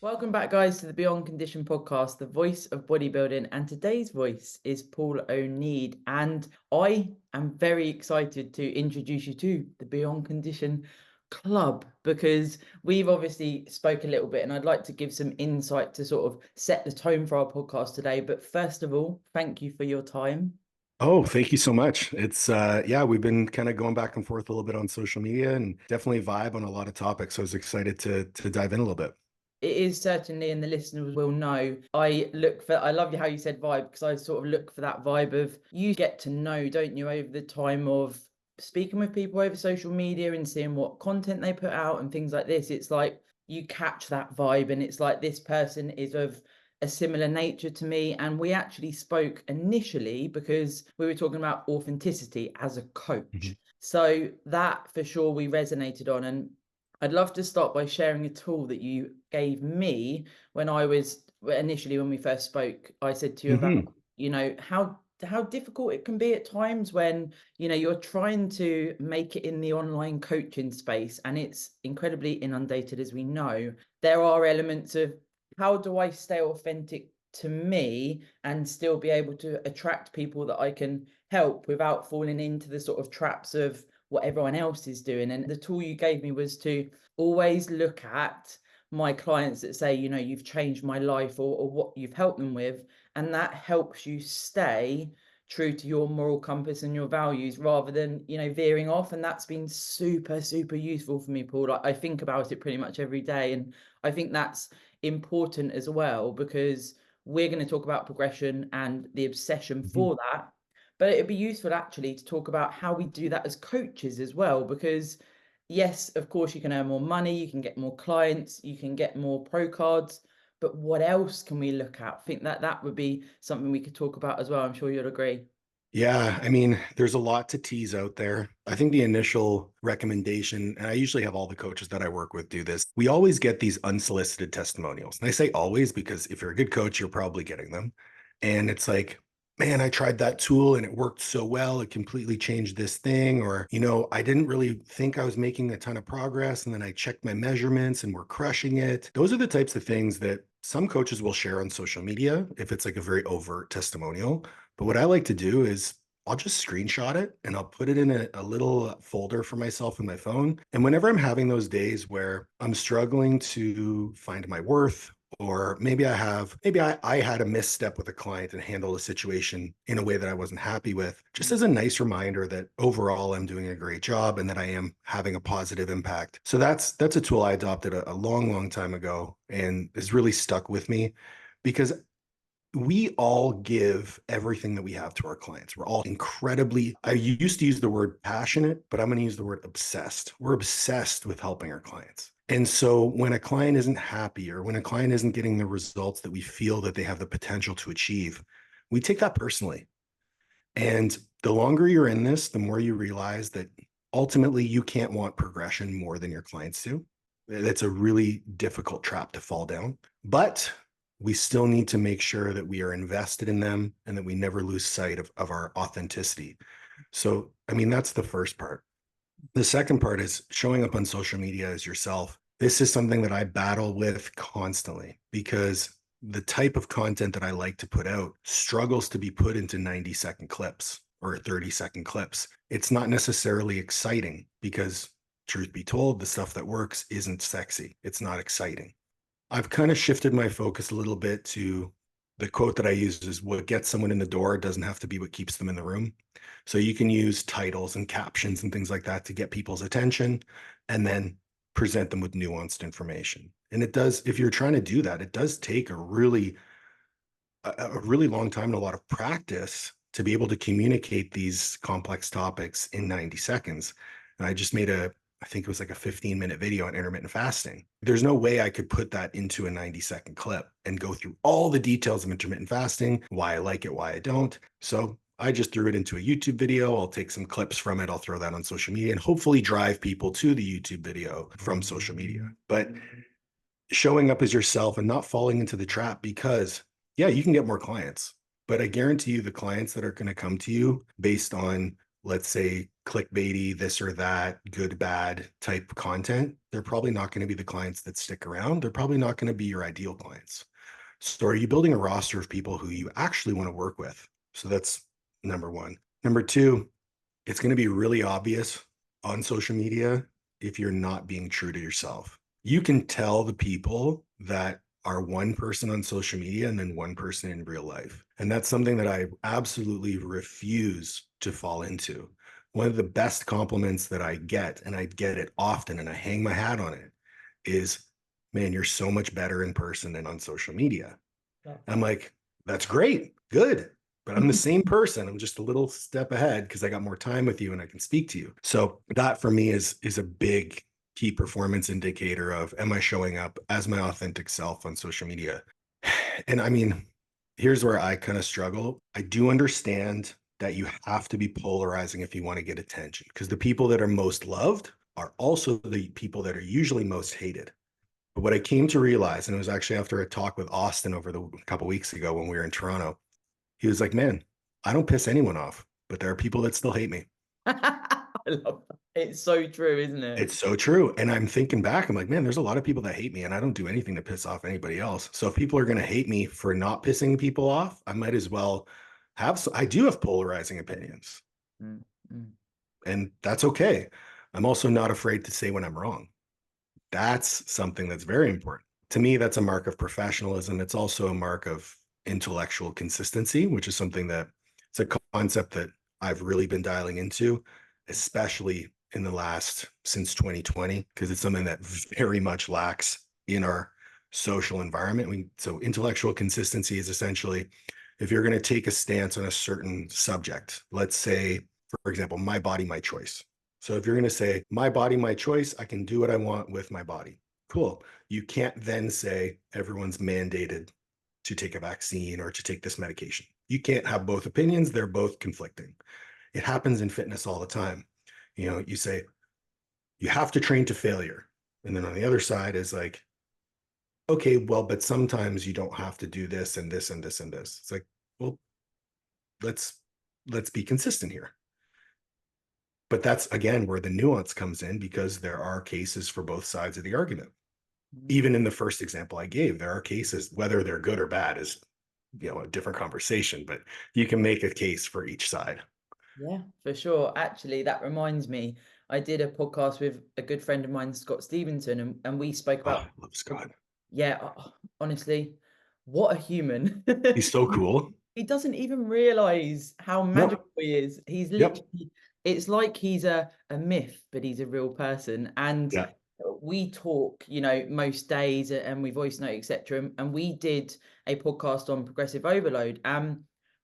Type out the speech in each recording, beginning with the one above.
Welcome back, guys, to the Beyond Condition podcast, the voice of bodybuilding. And today's voice is Paul Oneid. And I am very excited to introduce you to the Beyond Condition Club because we've obviously spoke a little bit and I'd like to give some insight to sort of set the tone for our podcast today. But first of all, thank you for your time. Oh, thank you so much. Yeah, we've been kind of going back and forth a little bit on social media and definitely vibe on a lot of topics. So I was excited to dive in a little bit. It is certainly, and the listeners will know, I love how you said vibe, because I sort of look for that vibe of you get to know, don't you, over the time of speaking with people over social media and seeing what content they put out and things like this. It's like you catch that vibe and it's like this person is of a similar nature to me. And we actually spoke initially because we were talking about authenticity as a coach. Mhm. So that for sure we resonated on. And I'd love to start by sharing a tool that you gave me when I was initially, when we first spoke. I said to you about, Mhm. how difficult it can be at times when, you're trying to make it in the online coaching space and it's incredibly inundated, as we know. There are elements of how do I stay authentic to me and still be able to attract people that I can help without falling into the sort of traps of what everyone else is doing. And the tool you gave me was to always look at my clients that say, you've changed my life, or what you've helped them with. And that helps you stay true to your moral compass and your values rather than, veering off. And that's been super, super useful for me, Paul. I think about it pretty much every day. And I think that's important as well, because we're going to talk about progression and the obsession Mhm. for that. But it'd be useful actually to talk about how we do that as coaches as well, because yes, of course, you can earn more money, you can get more clients, you can get more pro cards, but what else can we look at? I think that would be something we could talk about as well. I'm sure you'll agree. Yeah, I mean, there's a lot to tease out there. I think the initial recommendation, and I usually have all the coaches that I work with do this, we always get these unsolicited testimonials. And I say always because if you're a good coach, you're probably getting them. And it's like, man, I tried that tool and it worked so well. It completely changed this thing. Or, I didn't really think I was making a ton of progress. And then I checked my measurements and we're crushing it. Those are the types of things that some coaches will share on social media if it's like a very overt testimonial. But what I like to do is I'll just screenshot it and I'll put it in a little folder for myself in my phone. And whenever I'm having those days where I'm struggling to find my worth, or maybe I had a misstep with a client and handled a situation in a way that I wasn't happy with, just as a nice reminder that overall I'm doing a great job and that I am having a positive impact. So that's a tool I adopted a long, long time ago and has really stuck with me because we all give everything that we have to our clients. We're all incredibly, I used to use the word passionate, but I'm going to use the word obsessed. We're obsessed with helping our clients. And so when a client isn't happy or when a client isn't getting the results that we feel that they have the potential to achieve, we take that personally. And the longer you're in this, the more you realize that ultimately you can't want progression more than your clients do. That's a really difficult trap to fall down. But we still need to make sure that we are invested in them and that we never lose sight of our authenticity. So, I mean, that's the first part. The second part is showing up on social media as yourself. This is something that I battle with constantly because the type of content that I like to put out struggles to be put into 90-second clips or 30-second clips. It's not necessarily exciting because, truth be told, the stuff that works isn't sexy. It's not exciting. I've kind of shifted my focus a little bit to the quote that I use is what gets someone in the door doesn't have to be what keeps them in the room. So you can use titles and captions and things like that to get people's attention and then present them with nuanced information. And it does, if you're trying to do that, it does take a really long time and a lot of practice to be able to communicate these complex topics in 90 seconds. And I just made I think it was like a 15-minute video on intermittent fasting. There's no way I could put that into a 90-second clip and go through all the details of intermittent fasting, why I like it, why I don't. So I just threw it into a YouTube video. I'll take some clips from it. I'll throw that on social media and hopefully drive people to the YouTube video from social media. But showing up as yourself and not falling into the trap because, yeah, you can get more clients, but I guarantee you the clients that are going to come to you based on, let's say, clickbaity, this or that, good, bad type content, they're probably not going to be the clients that stick around. They're probably not going to be your ideal clients. So are you building a roster of people who you actually want to work with? So that's number one. Number two, it's going to be really obvious on social media if you're not being true to yourself. You can tell the people that are one person on social media and then one person in real life. And that's something that I absolutely refuse to fall into. One of the best compliments that I get, and I get it often and I hang my hat on it, is, man, you're so much better in person than on social media. I'm like, that's great. Good. But I'm the same person. I'm just a little step ahead because I got more time with you and I can speak to you. So that for me is a big key performance indicator of, am I showing up as my authentic self on social media? And I mean, here's where I kind of struggle. I do understand that you have to be polarizing if you want to get attention, because the people that are most loved are also the people that are usually most hated. But what I came to realize, and it was actually after a talk with Austin over a couple of weeks ago when we were in Toronto, he was like, man, I don't piss anyone off, but there are people that still hate me. I love that. It's so true, isn't it? It's so true. And I'm thinking back, I'm like, man, there's a lot of people that hate me and I don't do anything to piss off anybody else. So if people are going to hate me for not pissing people off, I might as well I do have polarizing opinions. Mm, mm. And that's okay. I'm also not afraid to say when I'm wrong. That's something that's very important. To me, that's a mark of professionalism. It's also a mark of intellectual consistency, which is something that it's a concept that I've really been dialing into, especially in the last since 2020, because it's something that very much lacks in our social environment. So intellectual consistency is essentially, if you're going to take a stance on a certain subject, let's say, for example, my body, my choice. So if you're going to say, my body, my choice, I can do what I want with my body. Cool. You can't then say everyone's mandated to take a vaccine or to take this medication. You can't have both opinions. They're both conflicting. It happens in fitness all the time. You know, you say, you have to train to failure. And then on the other side is like, okay, well, but sometimes you don't have to do this and this and this and this. It's like, well, let's be consistent here. But that's, again, where the nuance comes in, because there are cases for both sides of the argument. Even in the first example I gave, there are cases, whether they're good or bad is, a different conversation, but you can make a case for each side. Yeah, for sure. Actually, that reminds me, I did a podcast with a good friend of mine, Scott Stevenson, and we spoke Oh, about, I love Scott. yeah, honestly, what a human. He's so cool. He doesn't even realize how No. magical he is. He's Yep. literally, it's like he's a myth, but he's a real person. And Yeah. we talk, most days, and we voice note, etc. And we did a podcast on progressive overload.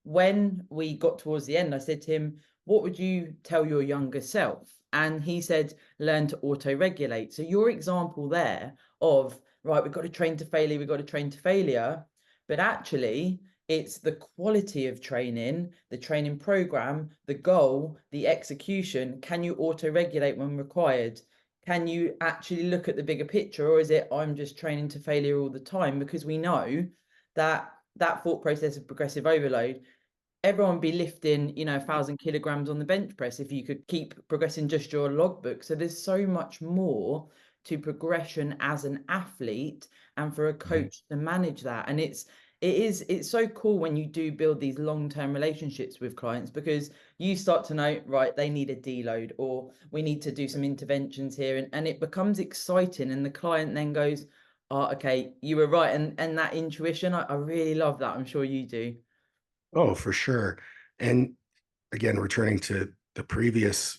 When we got towards the end, I said to him, what would you tell your younger self? And he said, learn to auto-regulate. So your example there of, right, we've got to train to failure, we've got to train to failure. But actually, it's the quality of training, the training program, the goal, the execution. Can you auto-regulate when required? Can you actually look at the bigger picture, or is it, I'm just training to failure all the time? Because we know that thought process of progressive overload, everyone would be lifting, 1,000 kilograms on the bench press if you could keep progressing just your logbook. So there's so much more to progression as an athlete, and for a coach to manage that. And it's so cool when you do build these long-term relationships with clients, because you start to know, right, they need a deload, or we need to do some interventions here, and it becomes exciting, and the client then goes, oh, okay, you were right. And that intuition, I really love that. I'm sure you do. Oh, for sure. And again, returning to the previous,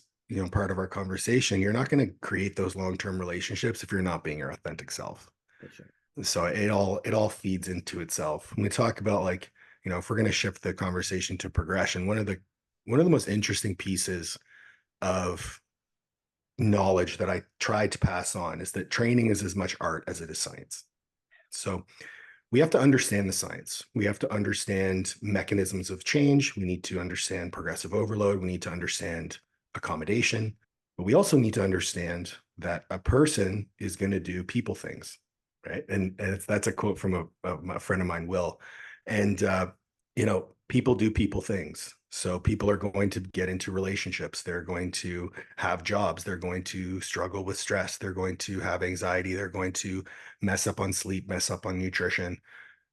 part of our conversation, you're not going to create those long-term relationships if you're not being your authentic self. For sure. So it all feeds into itself. When we talk about, like, if we're going to shift the conversation to progression, one of the most interesting pieces of knowledge that I tried to pass on is that training is as much art as it is science. So we have to understand the science. We have to understand mechanisms of change. We need to understand progressive overload. We need to understand accommodation. But we also need to understand that a person is going to do people things, right? And that's a quote from a friend of mine, Will. And, people do people things. So people are going to get into relationships. They're going to have jobs. They're going to struggle with stress. They're going to have anxiety. They're going to mess up on sleep, mess up on nutrition.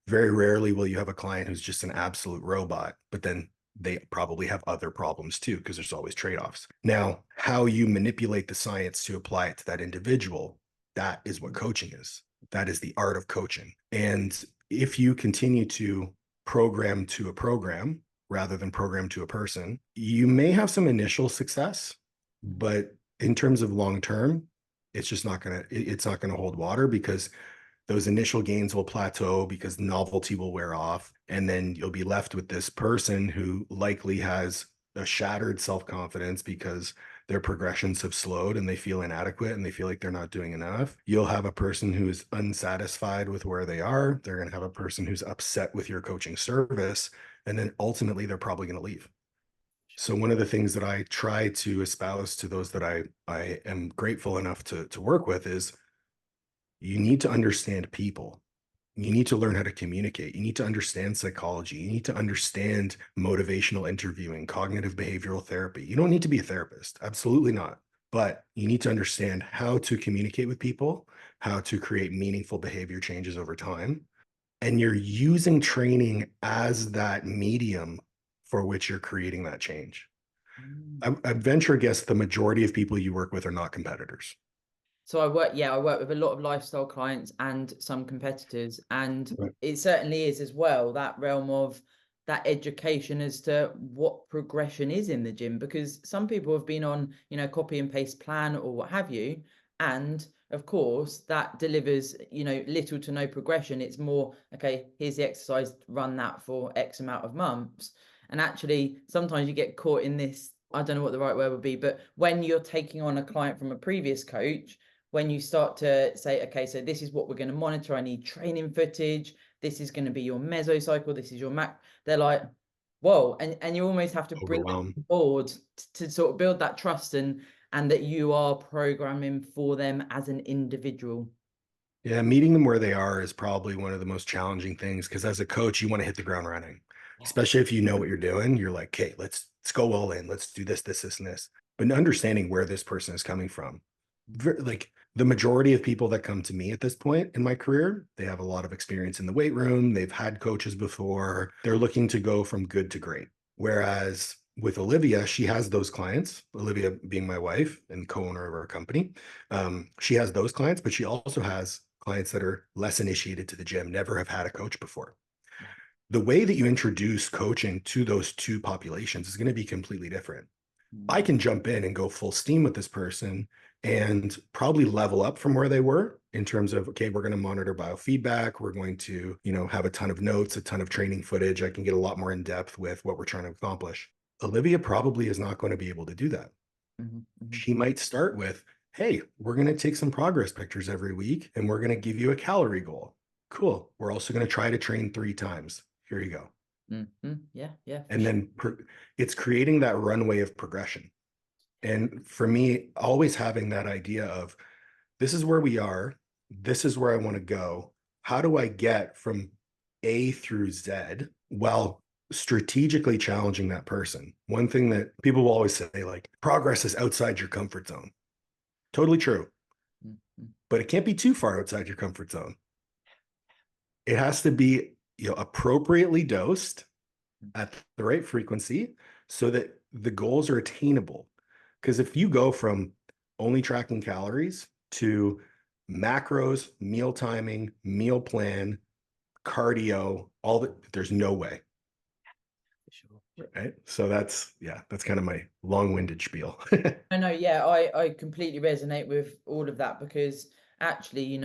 Very rarely will you have a client who's just an absolute robot, but then they probably have other problems too, because there's always trade-offs. Now, how you manipulate the science to apply it to that individual, that is what coaching is. That is the art of coaching. And if you continue to program to a program rather than program to a person, you may have some initial success, but in terms of long term, it's not going to hold water, because those initial gains will plateau because novelty will wear off. And then you'll be left with this person who likely has a shattered self-confidence because their progressions have slowed and they feel inadequate and they feel like they're not doing enough. You'll have a person who's unsatisfied with where they are. They're going to have a person who's upset with your coaching service. And then ultimately, they're probably going to leave. So one of the things that I try to espouse to those that I am grateful enough to work with is, you need to understand people. You need to learn how to communicate. You need to understand psychology. You need to understand motivational interviewing, cognitive behavioral therapy. You don't need to be a therapist. Absolutely not. But you need to understand how to communicate with people, how to create meaningful behavior changes over time. And you're using training as that medium for which you're creating that change. I venture a guess the majority of people you work with are not competitors. So I work with a lot of lifestyle clients and some competitors, and it certainly is as well that realm of that education as to what progression is in the gym, because some people have been on, copy and paste plan or what have you, and of course that delivers, little to no progression. It's more, okay, here's the exercise, run that for X amount of months. And actually sometimes you get caught in this, I don't know what the right word would be, but when you're taking on a client from a previous coach, when you start to say, okay, so this is what we're going to monitor, I need training footage, this is going to be your mesocycle, this is your mac, they're like, whoa, and you almost have to bring them on board to sort of build that trust and that you are programming for them as an individual. Yeah, meeting them where they are is probably one of the most challenging things, because as a coach, you want to hit the ground running, especially if you know what you're doing. You're like, okay, let's go all in. Let's do this, and this. But understanding where this person is coming from, like the majority of people that come to me at this point in my career, they have a lot of experience in the weight room. They've had coaches before. They're looking to go from good to great. Whereas with Olivia, she has those clients, Olivia being my wife and co-owner of our company. She has those clients, but she also has clients that are less initiated to the gym, never have had a coach before. The way that you introduce coaching to those two populations is going to be completely different. I can jump in and go full steam with this person and probably level up from where they were in terms of, okay, we're going to monitor biofeedback. We're going to, have a ton of notes, a ton of training footage. I can get a lot more in depth with what we're trying to accomplish. Olivia probably is not going to be able to do that. She might start with, hey, we're going to take some progress pictures every week and we're going to give you a calorie goal. Cool. We're also going to try to train 3 times. Here you go. Yeah. And then it's creating that runway of progression. And for me, always having that idea of, this is where we are, this is where I want to go. How do I get from A through Z while strategically challenging that person? One thing that people will always say, like, progress is outside your comfort zone. Totally true. But it can't be too far outside your comfort zone. It has to be, appropriately dosed at the right frequency so that the goals are attainable. Because if you go from only tracking calories to macros, meal timing, meal plan, cardio, all that, there's no way. Right. So that's kind of my long-winded spiel. I know, yeah, I completely resonate with all of that, because actually,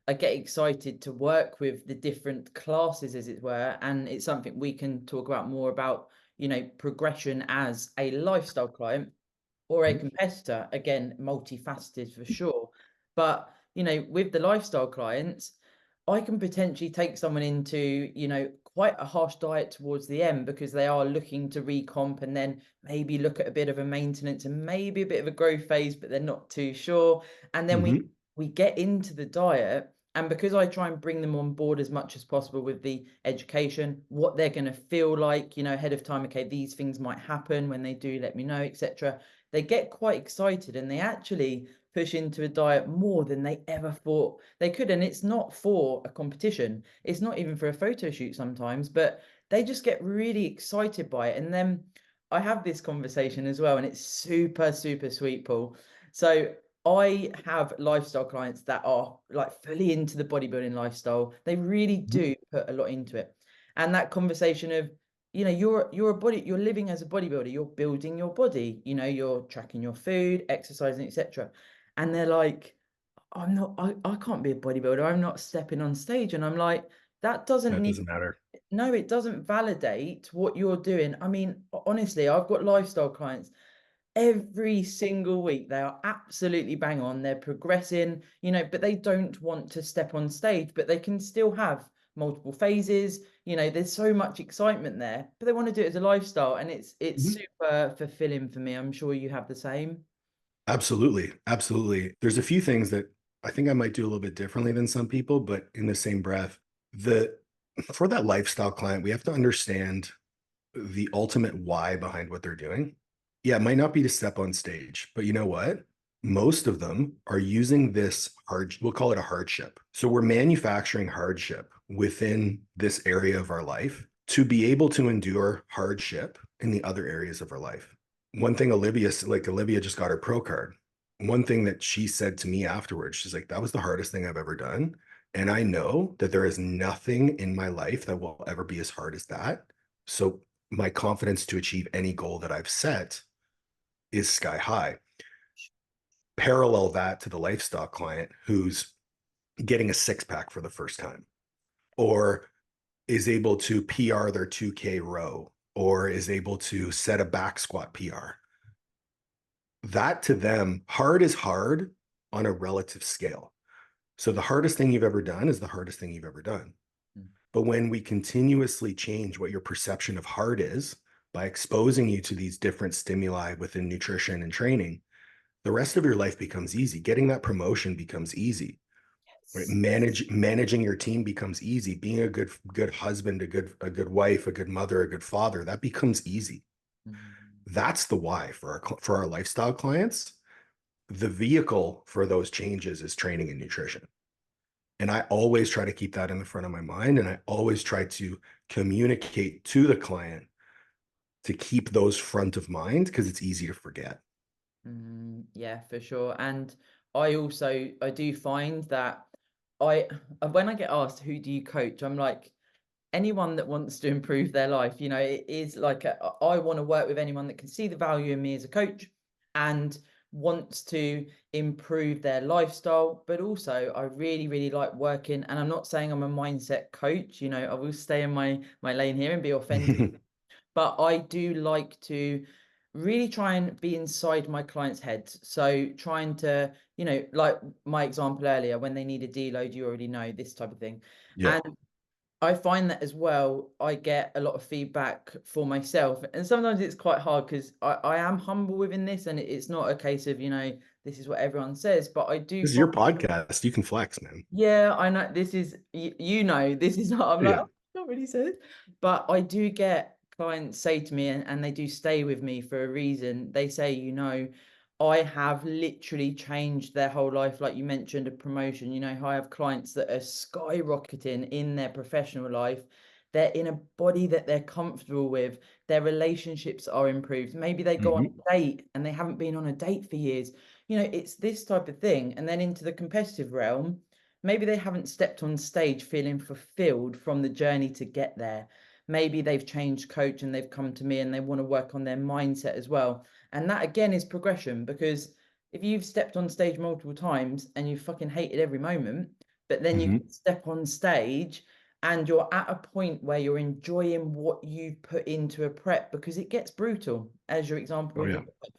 I get excited to work with the different classes, as it were, and it's something we can talk about more about, progression as a lifestyle client or a competitor. Again, multifaceted for sure. But, with the lifestyle clients, I can potentially take someone into, quite a harsh diet towards the end because they are looking to recomp and then maybe look at a bit of a maintenance and maybe a bit of a growth phase, but they're not too sure. And then we get into the diet And because I try and bring them on board as much as possible with the education, what they're going to feel like, you know, ahead of time, okay, these things might happen when they do, let me know, etc. They get quite excited and they actually push into a diet more than they ever thought they could. And it's not for a competition. It's not even for a photo shoot sometimes, but they just get really excited by it. And then I have this conversation as well, and it's super, super sweet, Paul. So I have lifestyle clients that are like fully into the bodybuilding lifestyle. They really do put a lot into it. And that conversation of, you know, you're living as a bodybuilder, you're building your body, you know, you're tracking your food, exercising, etc. And they're like, I can't be a bodybuilder. I'm not stepping on stage. And I'm like, that doesn't That need, doesn't matter. no, it doesn't validate what you're doing. I mean, honestly, I've got lifestyle clients every single week. They are absolutely bang on. They're progressing, you know, but they don't want to step on stage, but they can still have multiple phases. You know, there's so much excitement there, but they want to do it as a lifestyle, and it's Mhm. super fulfilling for me. I'm sure you have the same. Absolutely. Absolutely. There's a few things that I think I might do a little bit differently than some people, but in the same breath, the for that lifestyle client, we have to understand the ultimate why behind what they're doing. Yeah, it might not be to step on stage, but you know what? Most of them are using this we'll call it a hardship. So we're manufacturing hardship within this area of our life to be able to endure hardship in the other areas of our life. One thing Olivia just got her pro card. One thing that she said to me afterwards, she's like, that was the hardest thing I've ever done. And I know that there is nothing in my life that will ever be as hard as that. So my confidence to achieve any goal that I've set is sky high. Parallel that to the lifestyle client who's getting a six pack for the first time, or is able to PR their 2K row, or is able to set a back squat PR. That to them, hard is hard on a relative scale. So the hardest thing you've ever done is the hardest thing you've ever done. Mm. But when we continuously change what your perception of hard is by exposing you to these different stimuli within nutrition and training, the rest of your life becomes easy. Getting that promotion becomes easy. Right? Yes. Managing your team becomes easy. Being a good husband, a good wife, a good mother, a good father, that becomes easy. Mm. That's the why for our lifestyle clients. The vehicle for those changes is training and nutrition. And I always try to keep that in the front of my mind. And I always try to communicate to the client to keep those front of mind because it's easy to forget. Yeah, for sure. And I do find that I when I get asked who do you coach, I'm like, anyone that wants to improve their life. You know, it is like I want to work with anyone that can see the value in me as a coach and wants to improve their lifestyle. But also I really, really like working, and I'm not saying I'm a mindset coach, you know, I will stay in my lane here and be authentic, but I do like to really try and be inside my clients' heads. So trying to, you know, like my example earlier, when they need a deload, you already know this type of thing. Yeah. And I find that as well, I get a lot of feedback for myself. And sometimes it's quite hard because I am humble within this, and it's not a case of, you know, this is what everyone says, but I do This is find, your podcast. You can flex, man. yeah, I know this is, you know, this is not, I'm like, Yeah. oh, not really said. But I do get clients say to me, and they do stay with me for a reason. They say, you know, I have literally changed their whole life. Like you mentioned, a promotion, you know, I have clients that are skyrocketing in their professional life. They're in a body that they're comfortable with. Their relationships are improved. Maybe they go on Mhm. a date and they haven't been on a date for years. You know, it's this type of thing. And then into the competitive realm, maybe they haven't stepped on stage feeling fulfilled from the journey to get there. Maybe they've changed coach and they've come to me and they want to work on their mindset as well. And that again is progression, because if you've stepped on stage multiple times and you fucking hated every moment, but then you Mhm. step on stage and you're at a point where you're enjoying what you put into a prep, because it gets brutal, as your example Oh with yeah. your,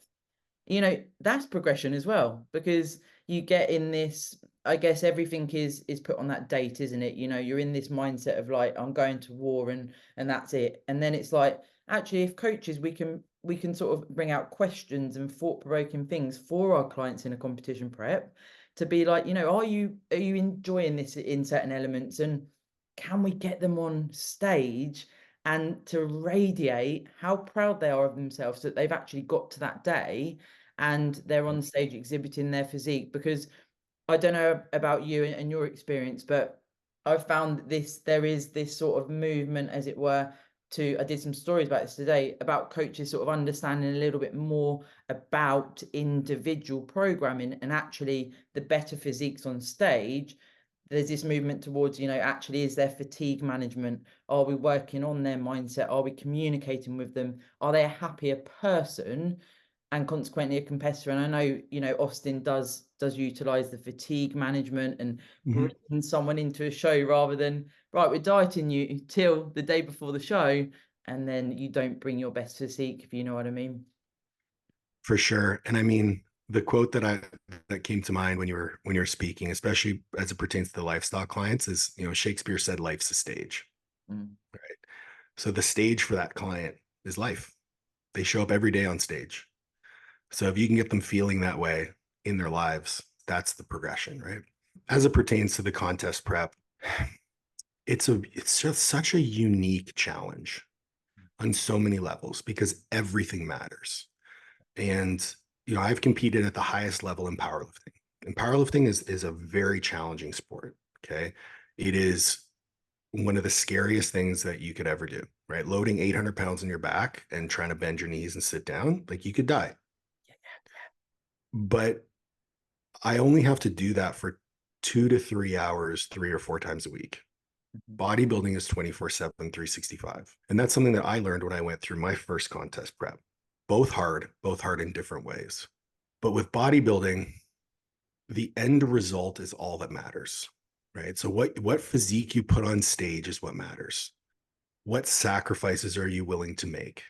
you know, that's progression as well, because you get in this, I guess everything is put on that date, isn't it? You know, you're in this mindset of like, I'm going to war and that's it. And then it's like, actually, if coaches, we can sort of bring out questions and thought-provoking things for our clients in a competition prep to be like, are you enjoying this in certain elements, and can we get them on stage and to radiate how proud they are of themselves that they've actually got to that day and they're on stage exhibiting their physique. Because I don't know about you and your experience, but I've found this, there is this sort of movement, as it were, I did some stories about this today, about coaches sort of understanding a little bit more about individual programming and actually the better physiques on stage. There's this movement towards, actually, is there fatigue management? Are we working on their mindset? Are we communicating with them? Are they a happier person? And consequently a competitor. And I know, Austin does utilize the fatigue management and bringing someone into a show rather than, right, we're dieting you till the day before the show, and then you don't bring your best physique, if you know what I mean. For sure. And I mean, the quote that came to mind when you were speaking, especially as it pertains to the livestock clients, is, Shakespeare said life's a stage. Right. So the stage for that client is life. They show up every day on stage. So if you can get them feeling that way in their lives, that's the progression, right? As it pertains to the contest prep, it's just such a unique challenge on so many levels because everything matters. And I've competed at the highest level in powerlifting. And powerlifting is a very challenging sport. Okay. It is one of the scariest things that you could ever do, right? Loading 800 pounds on your back and trying to bend your knees and sit down, like you could die. But I only have to do that for 2 to 3 hours, 3 or 4 times a week. Bodybuilding is 24/7, 365. And that's something that I learned when I went through my first contest prep. Both hard in different ways. But with bodybuilding, the end result is all that matters, right? So what physique you put on stage is what matters. What sacrifices are you willing to make?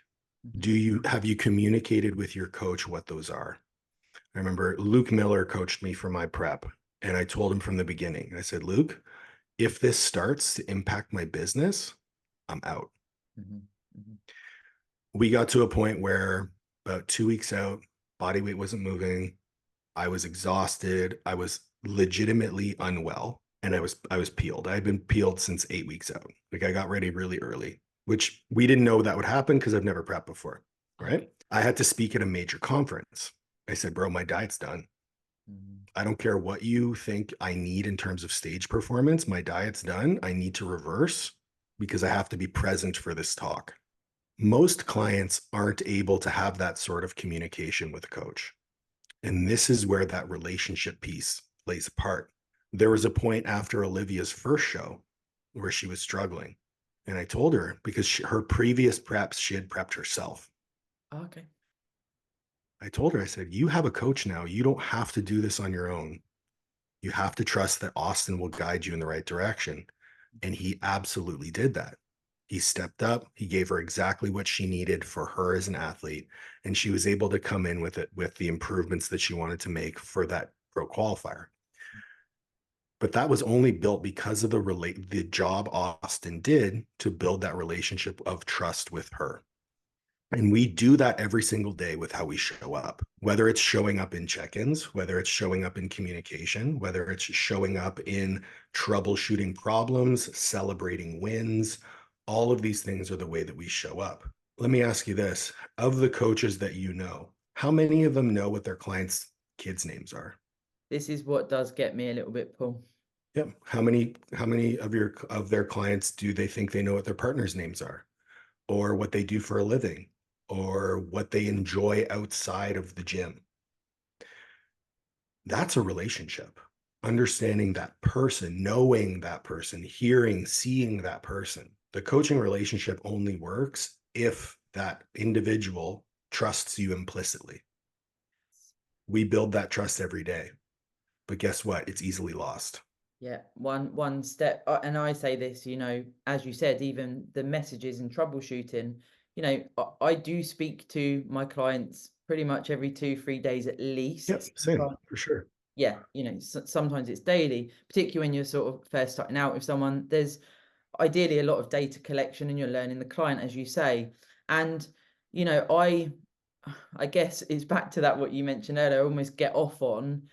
Have you communicated with your coach what those are? I remember Luke Miller coached me for my prep, and I told him from the beginning, I said, Luke, if this starts to impact my business, I'm out. We got to a point where about 2 weeks out, body weight wasn't moving. I was exhausted. I was legitimately unwell, and I was peeled. I had been peeled since 8 weeks out. Like I got ready really early, which we didn't know that would happen because I've never prepped before, right? I had to speak at a major conference. I said, bro, my diet's done. I don't care what you think I need in terms of stage performance. My diet's done. I need to reverse because I have to be present for this talk. Most clients aren't able to have that sort of communication with a coach. And this is where that relationship piece plays a part. There was a point after Olivia's first show where she was struggling. And I told her because her previous preps, she had prepped herself. Okay. I told her, I said, you have a coach now. You don't have to do this on your own. You have to trust that Austin will guide you in the right direction. And he absolutely did that. He stepped up. He gave her exactly what she needed for her as an athlete. And she was able to come in with the improvements that she wanted to make for that pro qualifier. But that was only built because of the job Austin did to build that relationship of trust with her. And we do that every single day with how we show up, whether it's showing up in check-ins, whether it's showing up in communication, whether it's showing up in troubleshooting problems, celebrating wins. All of these things are the way that we show up. Let me ask you this. Of the coaches that you know, how many of them know what their clients' kids' names are? This is what does get me a little bit, Paul. Yep. How many of their clients do they think they know what their partner's names are, or what they do for a living, or what they enjoy outside of the gym? That's a relationship. Understanding that person, knowing that person, hearing, seeing that person. The coaching relationship only works if that individual trusts you implicitly. We build that trust every day, but guess what? It's easily lost. Yeah, one step, and I say this, as you said, even the messages and troubleshooting, I do speak to my clients pretty much every 2-3 days at least. Yep, same, for sure. Yeah, sometimes it's daily, particularly when you're sort of first starting out with someone. There's ideally a lot of data collection and you're learning the client, as you say. And, I guess it's back to that, what you mentioned earlier, almost get off on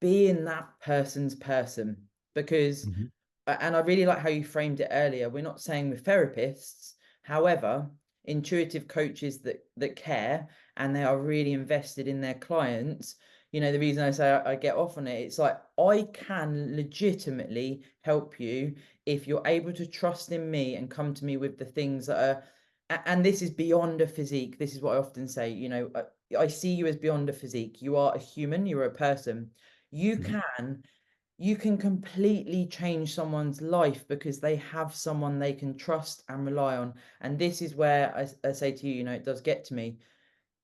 being that person's person, because Mhm. and I really like how you framed it earlier. We're not saying we're therapists. However, intuitive coaches that care and they are really invested in their clients, you know, the reason I say I get off on it, it's like I can legitimately help you if you're able to trust in me and come to me with the things that are, and this is beyond a physique. This is what I often say, you know, I see you as beyond a physique. You are a human, you're a person. You Mhm. can you can completely change someone's life because they have someone they can trust and rely on. And this is where I say to you, you know, it does get to me.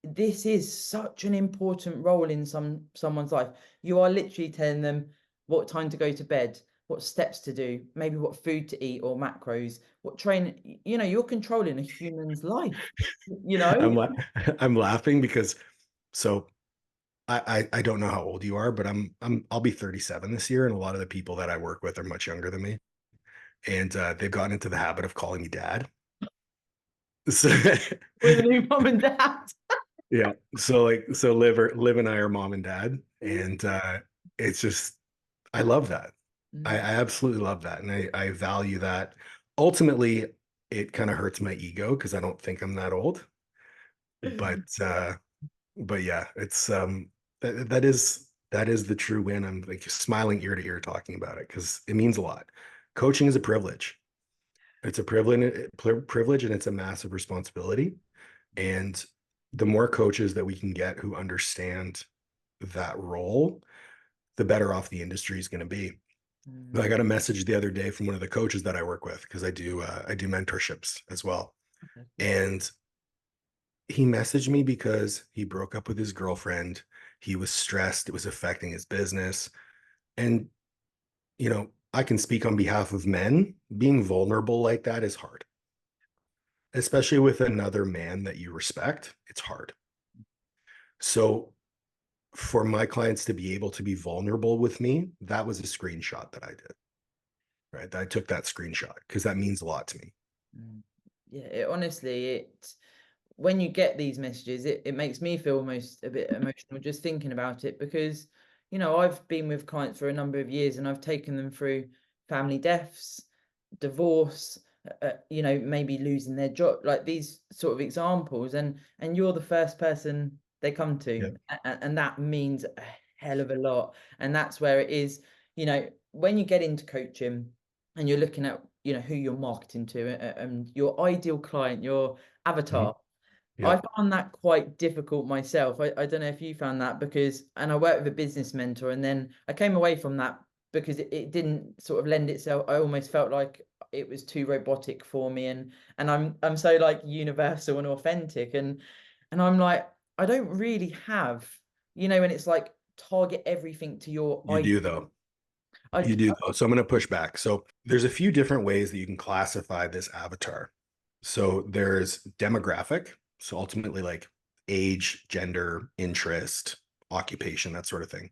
This is such an important role in someone's life. You are literally telling them what time to go to bed, what steps to do, maybe what food to eat or macros, what train, you know, you're controlling a human's life, you know? I'm la- I'm laughing because so I don't know how old you are, but I'll be 37 this year, and a lot of the people that I work with are much younger than me, and they've gotten into the habit of calling me dad. So We're the new mom and dad. yeah, so Liv and I are mom and dad, and it's just I love that. I absolutely love that, and I value that. Ultimately, it kind of hurts my ego because I don't think I'm that old, but yeah, it's that is the true win. I'm like smiling ear to ear talking about it because it means a lot. Coaching is a privilege. It's a privilege and it's a massive responsibility. And the more coaches that we can get who understand that role, the better off the industry is going to be. I got a message the other day from one of the coaches that I work with because I do mentorships as well. And he messaged me because he broke up with his girlfriend. He was stressed. It was affecting his business. And, you know, I can speak on behalf of men. Being vulnerable like that is hard, especially with another man that you respect. It's hard. So, for my clients to be able to be vulnerable with me, that was a screenshot that I did, right? I took that screenshot because that means a lot to me. Yeah, honestly, when you get these messages, it makes me feel almost a bit emotional just thinking about it because, you know, I've been with clients for a number of years and I've taken them through family deaths, divorce, you know, maybe losing their job, like these sort of examples, and you're the first person they come to, Yeah. and that means a hell of a lot. And that's where it is, you know, when you get into coaching and you're looking at, you know, who you're marketing to and your ideal client, your Mhm. avatar. I Yep. found that quite difficult myself. I don't know if you found that because, and I worked with a business mentor, and then I came away from that because it didn't sort of lend itself. I almost felt like it was too robotic for me, and I'm so like universal and authentic, and I'm like I don't really have, you know, when it's like target everything to your You I do though. I You do though. So I'm going to push back. So there's a few different ways that you can classify this avatar. So there's demographic. So ultimately like age, gender, interest, occupation, that sort of thing.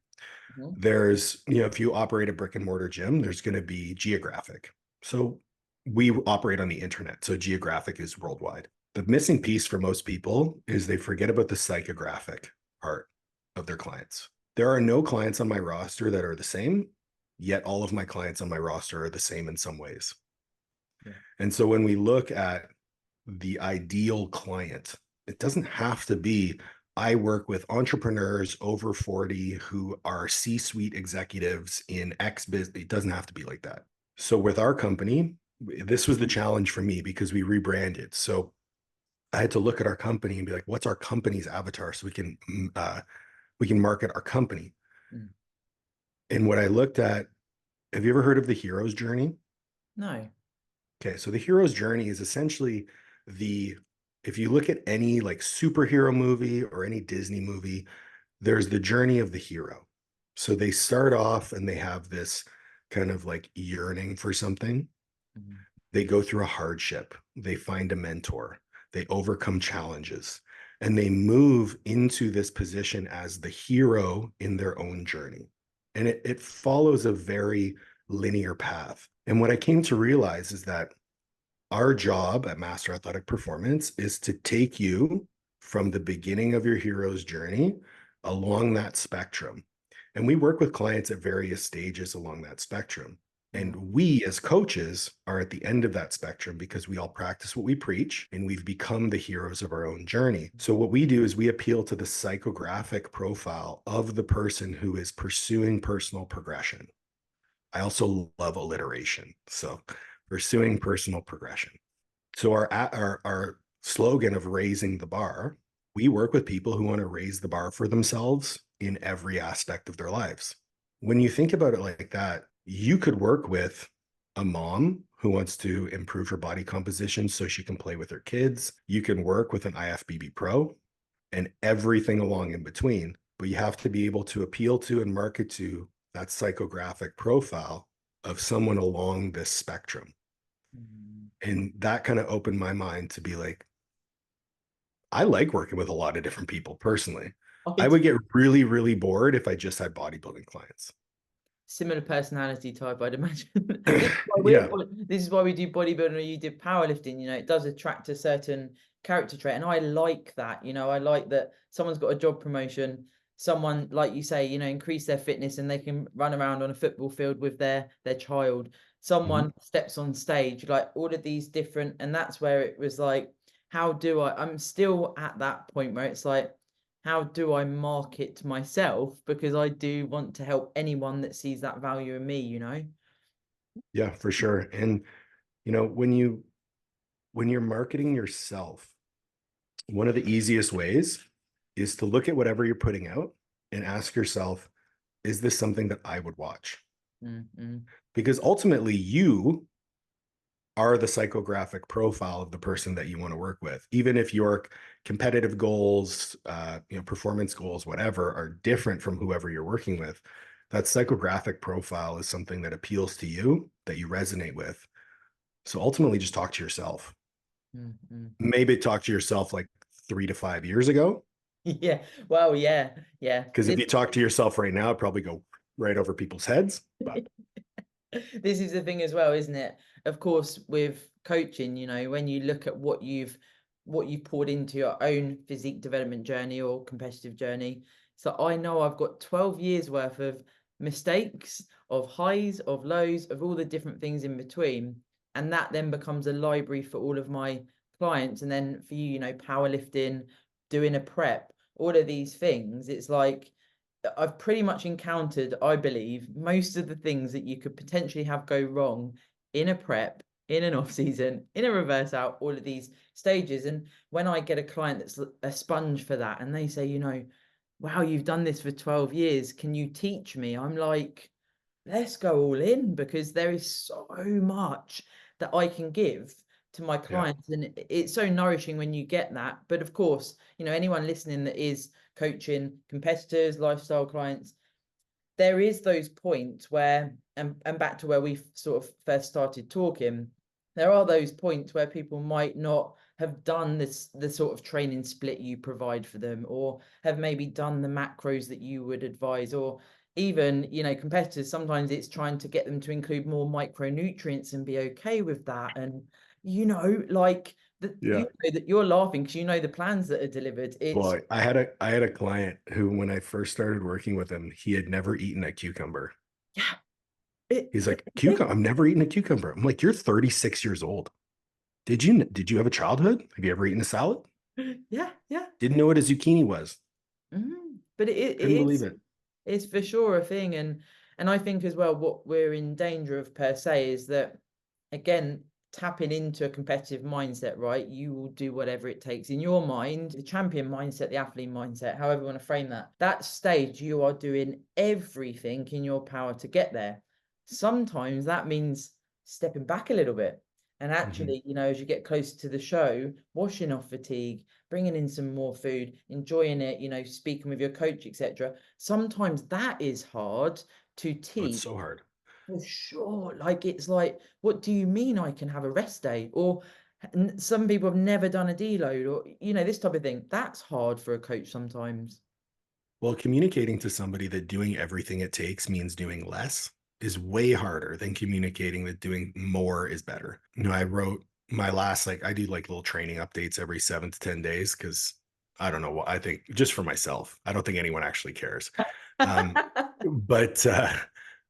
Mhm. There's, you know, if you operate a brick and mortar gym, there's going to be geographic. So we operate on the internet. So geographic is worldwide. The missing piece for most people is they forget about the psychographic part of their clients. There are no clients on my roster that are the same, yet all of my clients on my roster are the same in some ways. Yeah. And so when we look at the ideal client, it doesn't have to be, I work with entrepreneurs over 40 who are C-suite executives in X business. It doesn't have to be like that. So with our company, this was the challenge for me because we rebranded. So I had to look at our company and be like, what's our company's avatar so we can market our company. Mm. And what I looked at, have you ever heard of the hero's journey? No. Okay, so the hero's journey is essentially the if you look at any like superhero movie or any Disney movie, there's the journey of the hero. So they start off and they have this kind of like yearning for something. Mhm. They go through a hardship, they find a mentor, they overcome challenges, and they move into this position as the hero in their own journey. And it follows a very linear path. And what I came to realize is that our job at Master Athletic Performance is to take you from the beginning of your hero's journey along that spectrum. And we work with clients at various stages along that spectrum. And Mm. we as coaches are at the end of that spectrum because we all practice what we preach and we've become the heroes of our own journey. So what we do is we appeal to the psychographic profile of the person who is pursuing personal progression. I also love alliteration. So pursuing personal progression. So our slogan of raising the bar, we work with people who want to raise the bar for themselves in every aspect of their lives. When you think about it like that, you could work with a mom who wants to improve her body composition so she can play with her kids. You can work with an IFBB pro and everything along in between, but you have to be able to appeal to and market to that psychographic profile of someone along this spectrum. Mm. And that kind of opened my mind to be like, I like working with a lot of different people personally. I I do. would get really, really bored if I just had bodybuilding clients. Similar personality type, I'd imagine. And Yeah. this is why we do bodybuilding or you did powerlifting. It does attract a certain character trait. And I like that. I like that someone's got a job promotion, someone, like you say, increase their fitness and they can run around on a football field with their child. Mhm. Someone steps on stage, like all of these different, and that's where it was like, I'm still at that point where it's like, how do I market myself? Because I do want to help anyone that sees that value in me. Yeah, for sure. And when you're marketing yourself, one of the easiest ways is to look at whatever you're putting out and ask yourself, is this something that I would watch? Mm-hmm. Because ultimately you are the psychographic profile of the person that you want to work with. Even if your competitive goals, performance goals, whatever, are different from whoever you're working with, that psychographic profile is something that appeals to you, that you resonate with. So ultimately, just talk to yourself. Mm-hmm. Maybe talk to yourself like 3 to 5 years ago. Yeah. Well, yeah. Yeah. Because if you talk to yourself right now, it'd probably go right over people's heads. But This is the thing as well, isn't it? Of course, with coaching, when you look at what you've poured into your own physique development journey or competitive journey. So I know I've got 12 years worth of mistakes, of highs, of lows, of all the different things in between. And that then becomes a library for all of my clients. And then for you, powerlifting, doing a prep, all of these things, it's like I've pretty much encountered, I believe, most of the things that you could potentially have go wrong in a prep, in an off season, in a reverse out, all of these stages. And when I get a client that's a sponge for that, and they say, wow, you've done this for 12 years, can you teach me? I'm like, let's go all in, because there is so much that I can give to my yeah, clients, and it's so nourishing when you get that. But of course, anyone listening that is coaching competitors, lifestyle clients, there is those points where, and back to where we sort of first started talking, there are those points where people might not have done the sort of training split you provide for them, or have maybe done the macros that you would advise, or even competitors, sometimes it's trying to get them to include more micronutrients and be okay with that. And like that, yeah. that you're laughing because the plans that are delivered. It's Well, I had a client who, when I first started working with him, he had never eaten a cucumber. yeah, He's it's like, cucumber, I've never eaten a cucumber. I'm like, you're 36 years old. Did you have a childhood? Have you ever eaten a salad? yeah, yeah. Didn't know what a zucchini was. But it Couldn't believe is, it. it's for sure a thing. And I think as well, what we're in danger of per se is that, again, tapping into a competitive mindset, right? You will do whatever it takes in your mind, the champion mindset, the athlete mindset, however you want to frame that stage, you are doing everything in your power to get there. Sometimes that means stepping back a little bit. And Mhm. actually, as you get closer to the show, washing off fatigue, bringing in some more food, enjoying it, speaking with your coach, etc. Sometimes that is hard to Oh, it's teach. so hard. For sure. Like, it's like, what do you mean I can have a rest day? Or some people have never done a deload, or, this type of thing. That's hard for a coach sometimes. Well, communicating to somebody that doing everything it takes means doing less is way harder than communicating that doing more is better. I wrote my last, like, I do like little training updates every 7 to 10 days because I don't know what I think, just for myself. I don't think anyone actually cares. Um, but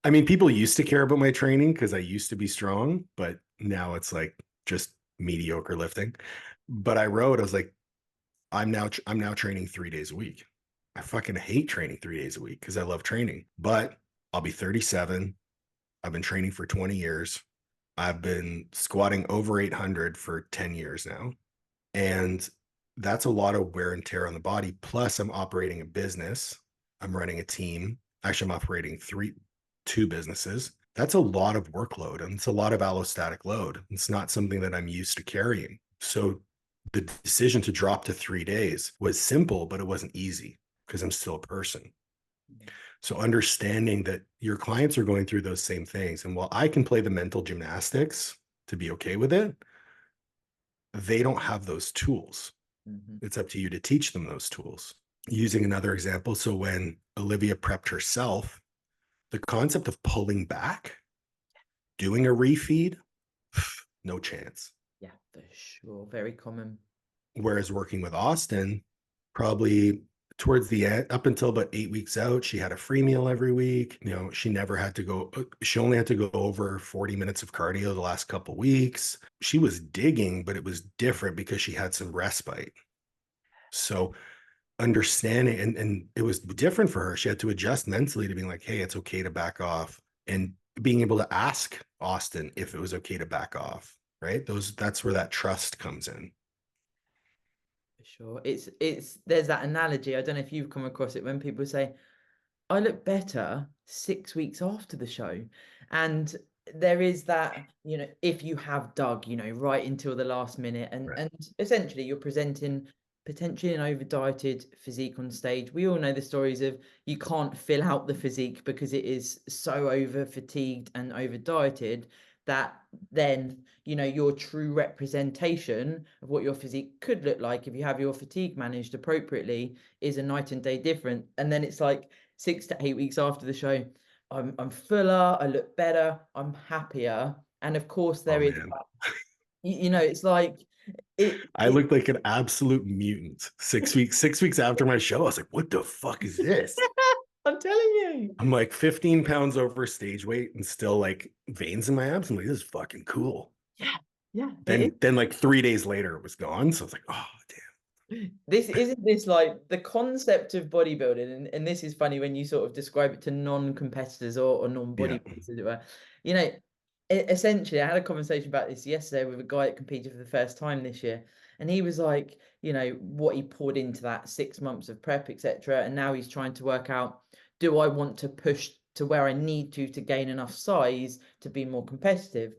I mean, people used to care about my training because I used to be strong, but now it's like just mediocre lifting. But I was like, I'm now training 3 days a week. I fucking hate training 3 days a week because I love training, but I'll be 37. I've been training for 20 years. I've been squatting over 800 for 10 years now. And that's a lot of wear and tear on the body. Plus, I'm operating a business. I'm running a team. Actually, I'm operating two businesses. That's a lot of workload and it's a lot of allostatic load. It's not something that I'm used to carrying. So the decision to drop to 3 days was simple, but it wasn't easy because I'm still a person. So understanding that your clients are going through those same things. And while I can play the mental gymnastics to be okay with it, they don't have those tools. It's up to you to teach them those tools. Using another example, so when Olivia prepped herself, the concept of pulling back, doing a refeed, no chance. Yeah, for sure. Very common. Whereas working with Austin, probably towards the end, up until about 8 weeks out, she had a free meal every week. She never had to go, she only had to go over 40 minutes of cardio the last couple of weeks. She was digging, but it was different because she had some respite. So understanding, and it was different for her. She had to adjust mentally to being like, hey, it's okay to back off, and being able to ask Austin if it was okay to back off, right? That's where that trust comes in. For sure. There's that analogy. I don't know if you've come across it when people say, I look better 6 weeks after the show. And there is that, if you have dug, right until the last minute, and Right. and essentially you're presenting potentially an over dieted physique on stage. We all know the stories of you can't fill out the physique because it is so over fatigued and over dieted that then your true representation of what your physique could look like if you have your fatigue managed appropriately is a night and day different. And then it's like 6 to 8 weeks after the show, I'm fuller, I look better, I'm happier. And of course Oh there is man, it's like I it looked like an absolute mutant 6 weeks after my show. I was like, what the fuck is this? I'm telling you. I'm like 15 pounds over stage weight and still like veins in my abs. I'm like, this is fucking cool. Yeah, yeah, it is. Then like 3 days later, it was gone. So I was like, oh damn. This like the concept of bodybuilding, and this is funny when you sort of describe it to non-competitors or Yeah. non-bodybuilders, as it were. You know, essentially, I had a conversation about this yesterday with a guy that competed for the first time this year, and he was like, what he poured into that 6 months of prep, etc., and now he's trying to work out, do I want to push to where I need to gain enough size to be more competitive?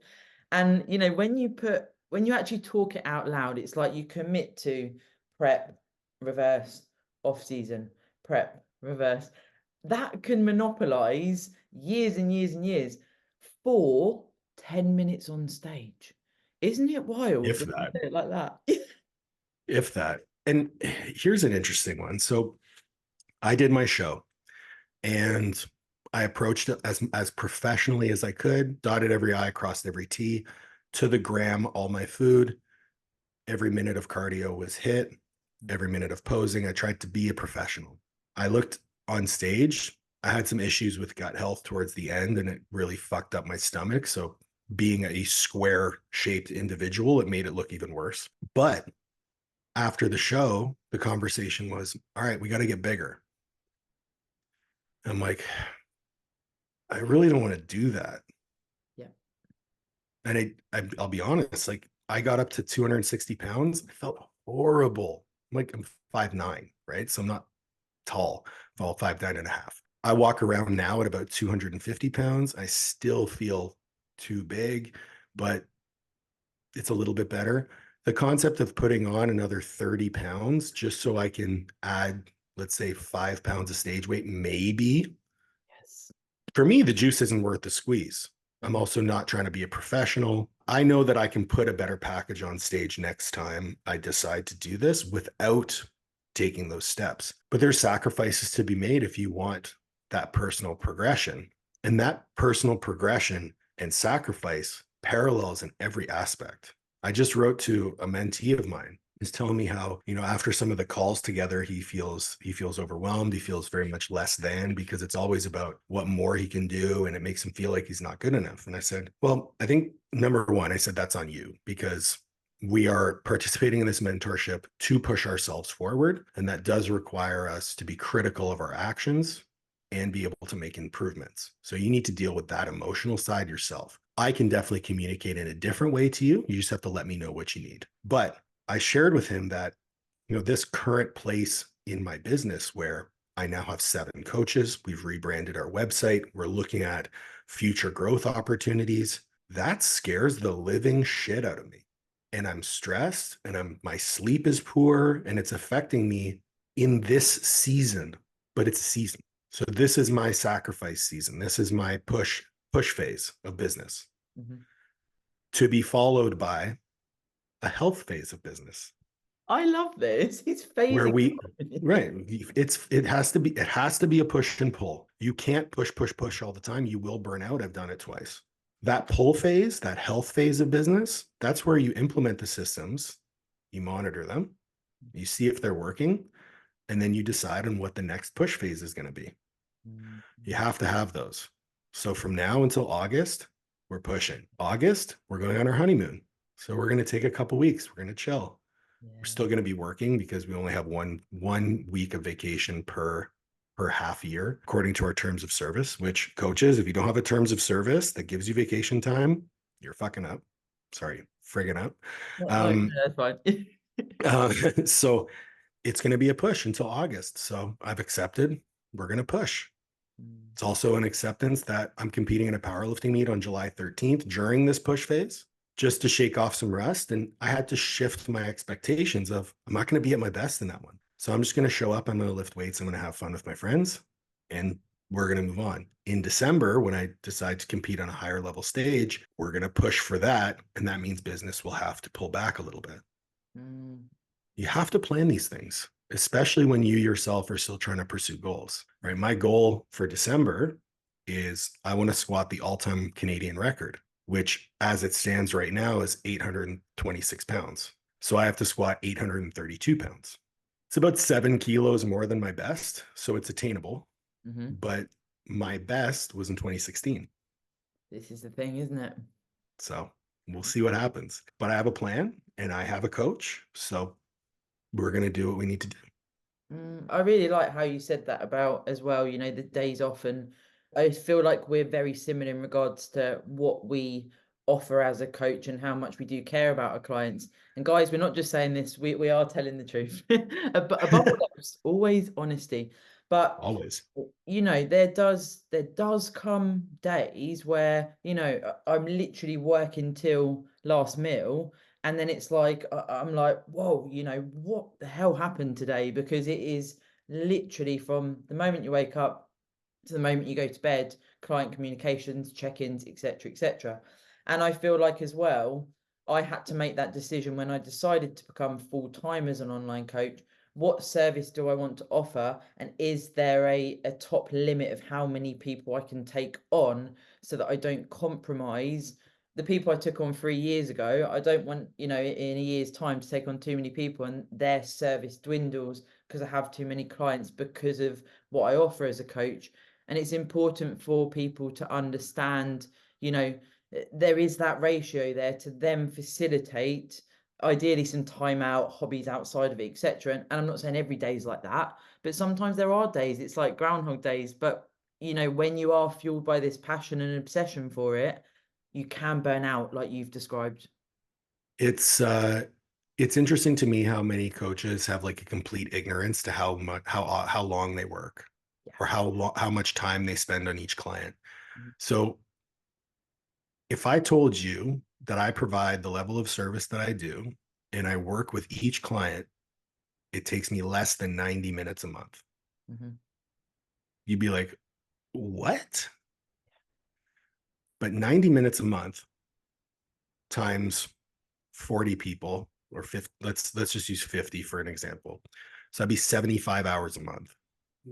And when you actually talk it out loud, it's like you commit to prep, reverse, off season, prep, reverse. That can monopolize years and years and years for 10 minutes on stage. Isn't it wild If when you that, say it like that? if that. And here's an interesting one. So I did my show and I approached it as professionally as I could, dotted every I, crossed every T, to the gram, all my food. Every minute of cardio was hit, every minute of posing. I tried to be a professional. I looked on stage. I had some issues with gut health towards the end, and it really fucked up my stomach. So, being a square shaped individual, it made it look even worse. But after the show, the conversation was, all right, we got to get bigger. I'm like, I really don't want to do that. Yeah. And I'll be honest, like I got up to 260 pounds. I felt horrible. I'm 5'9", right? So I'm not tall. I'm all 5'9.5". I walk around now at about 250 pounds. I still feel too big, but it's a little bit better. The concept of putting on another 30 pounds just so I can add, let's say, 5 pounds of stage weight, maybe. Yes. For me, the juice isn't worth the squeeze. I'm Mhm. also not trying to be a professional. I know that I can put a better package on stage next time I decide to do this without taking those steps. But there's sacrifices to be made if you want that personal progression. And that personal progression and sacrifice parallels in every aspect. I just wrote to a mentee of mine. is telling me how, after some of the calls together, he feels overwhelmed. He feels very much less than, because it's always about what more he can do, and it makes him feel like he's not good enough. And I said, well, I think number one, I said, that's on you, because we are participating in this mentorship to push ourselves forward. And that does require us to be critical of our actions and be able to make improvements. So you need to deal with that emotional side yourself. I can definitely communicate in a different way to you. You just have to let me know what you need. But I shared with him that, this current place in my business where I now have 7 coaches, we've rebranded our website, we're looking at future growth opportunities. That scares the living shit out of me. And I'm stressed, and my sleep is poor, and it's affecting me in this season, but it's a season. So this is my sacrifice season. This is my push phase of business, Mhm. to be followed by a health phase of business, I love this. It's where phasing. right, it has to be a push and pull. You can't push all the time. You will burn out. I've done it twice. That pull phase, that health phase of business, that's where you implement the systems, you monitor them, you see if they're working, and then you decide on what the next push phase is going to be. Mm, You have to have those. So from now until August, we're pushing. August, we're going on our honeymoon. So we're going to take a couple weeks. We're going to chill. We're yeah. still going to be working because we only have one week of vacation per half year, according to our terms of service, which, coaches, if you don't have a terms of service that gives you vacation time, you're fucking up. Sorry, friggin' up. No, Um, that's fine. so it's going to be a push until August. So I've accepted. We're going to push. Mm, It's also an acceptance that I'm competing in a powerlifting meet on July 13th during this push phase, just to shake off some rust. And I had to shift my expectations of, I'm not going to be at my best in that one. So I'm just going to show up. I'm going to lift weights. I'm going to have fun with my friends, and we're going to move on. In December, when I decide to compete on a higher level stage, we're going to push for that. And that means business will have to pull back a little bit. mm, You have to plan these things, especially when you yourself are still trying to pursue goals, right? My goal for December is I want to squat the all-time Canadian record, which as it stands right now is 826 pounds. So I have to squat 832 pounds. It's about 7 kilos more than my best. So it's attainable, mhm. but my best was in 2016. This is the thing, isn't it? So we'll see what happens. But I have a plan and I have a coach. So we're going to do what we need to do. I really like how you said that about as well, the days off. And I feel like we're very similar in regards to what we offer as a coach and how much we do care about our clients. And guys, we're not just saying this, we are telling the truth. But above all else, always honesty. But Always. there does come days where, I'm literally working till last meal, and then it's like I'm like, whoa, what the hell happened today? Because it is literally from the moment you wake up to the moment you go to bed, client communications, check-ins, etc., etc. And I feel like as well, I had to make that decision when I decided to become full-time as an online coach. What service do I want to offer? And is there a top limit of how many people I can take on so that I don't compromise the people I took on 3 years ago? I don't want, in a year's time to take on too many people and their service dwindles because I have too many clients because of what I offer as a coach. And it's important for people to understand, there is that ratio there to then facilitate ideally some time out, hobbies outside of it, etc. And I'm not saying every day is like that, but sometimes there are days it's like Groundhog Days. But when you are fueled by this passion and obsession for it, you can burn out like you've described. It's interesting to me how many coaches have like a complete ignorance to how long they work, Yeah. or how much time they spend on each client. Mhm. So if I told you that I provide the level of service that I do and I work with each client, it takes me less than 90 minutes a month, Mhm. you'd be like, what? But 90 minutes a month times 40 people, or 50, let's just use 50 for an example. So that'd be 75 hours a month.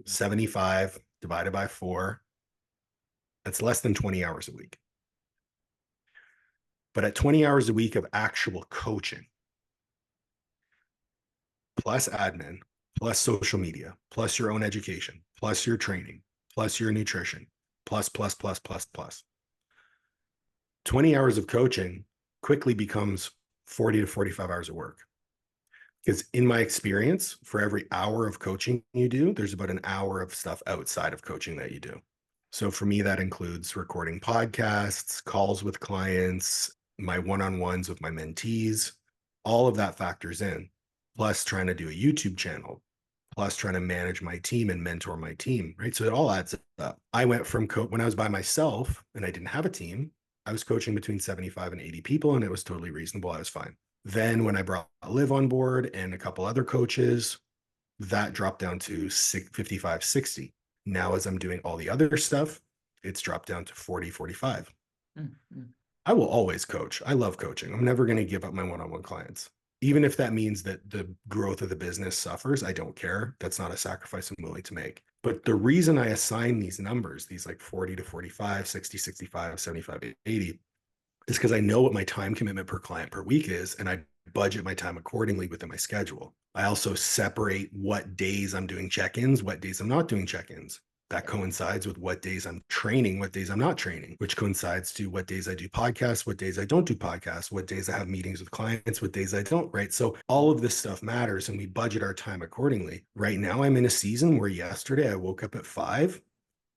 75 divided by 4, that's less than 20 hours a week. But at 20 hours a week of actual coaching, plus admin, plus social media, plus your own education, plus your training, plus your nutrition, plus, plus, plus, plus, plus. 20 hours of coaching quickly becomes 40 to 45 hours of work. Because in my experience, for every hour of coaching you do, there's about an hour of stuff outside of coaching that you do. So for me, that includes recording podcasts, calls with clients, my one-on-ones with my mentees. All of that factors in, plus trying to do a YouTube channel, plus trying to manage my team and mentor my team, right? So it all adds up. I went from when I was by myself and I didn't have a team, I was coaching between 75 and 80 people, and it was totally reasonable. I was fine. Then when I brought Liv on board and a couple other coaches, that dropped down to 55, 60. Now, as I'm doing all the other stuff, it's dropped down to 40, 45. Mm-hmm. I will always coach. I love coaching. I'm never going to give up my one-on-one clients. Even if that means that the growth of the business suffers, I don't care. That's not a sacrifice I'm willing to make. But the reason I assign these numbers, these like 40 to 45, 60, 65, 75, 80, is because I know what my time commitment per client per week is, and I budget my time accordingly within my schedule. I also separate what days I'm doing check-ins, what days I'm not doing check-ins. That coincides with what days I'm training, what days I'm not training, which coincides to what days I do podcasts, what days I don't do podcasts, what days I have meetings with clients, what days I don't, right? So all of this stuff matters, and we budget our time accordingly. Right now, I'm in a season where yesterday I woke up at 5,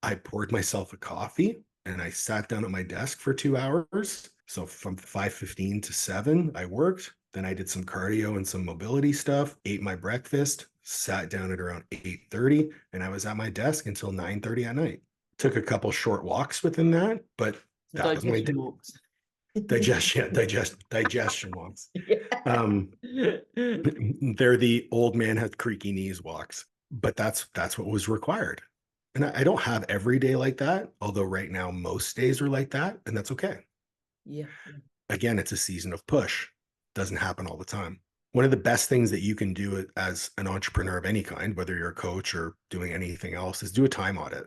I poured myself a coffee, and I sat down at my desk for 2 hours. So from 5:15 to 7, I worked. Then I did some cardio and some mobility stuff, ate my breakfast, sat down at around 8:30, and I was at my desk until 9:30 at night. Took a couple short walks within that, but that was my Digestion walks. digestion walks. Yeah. They're the old man has creaky knees walks, but that's what was required. And I don't have every day like that, although right now most days are like that, and that's okay. Yeah. Again, it's a season of push. Doesn't happen all the time. One of the best things that you can do as an entrepreneur of any kind, whether you're a coach or doing anything else, is do a time audit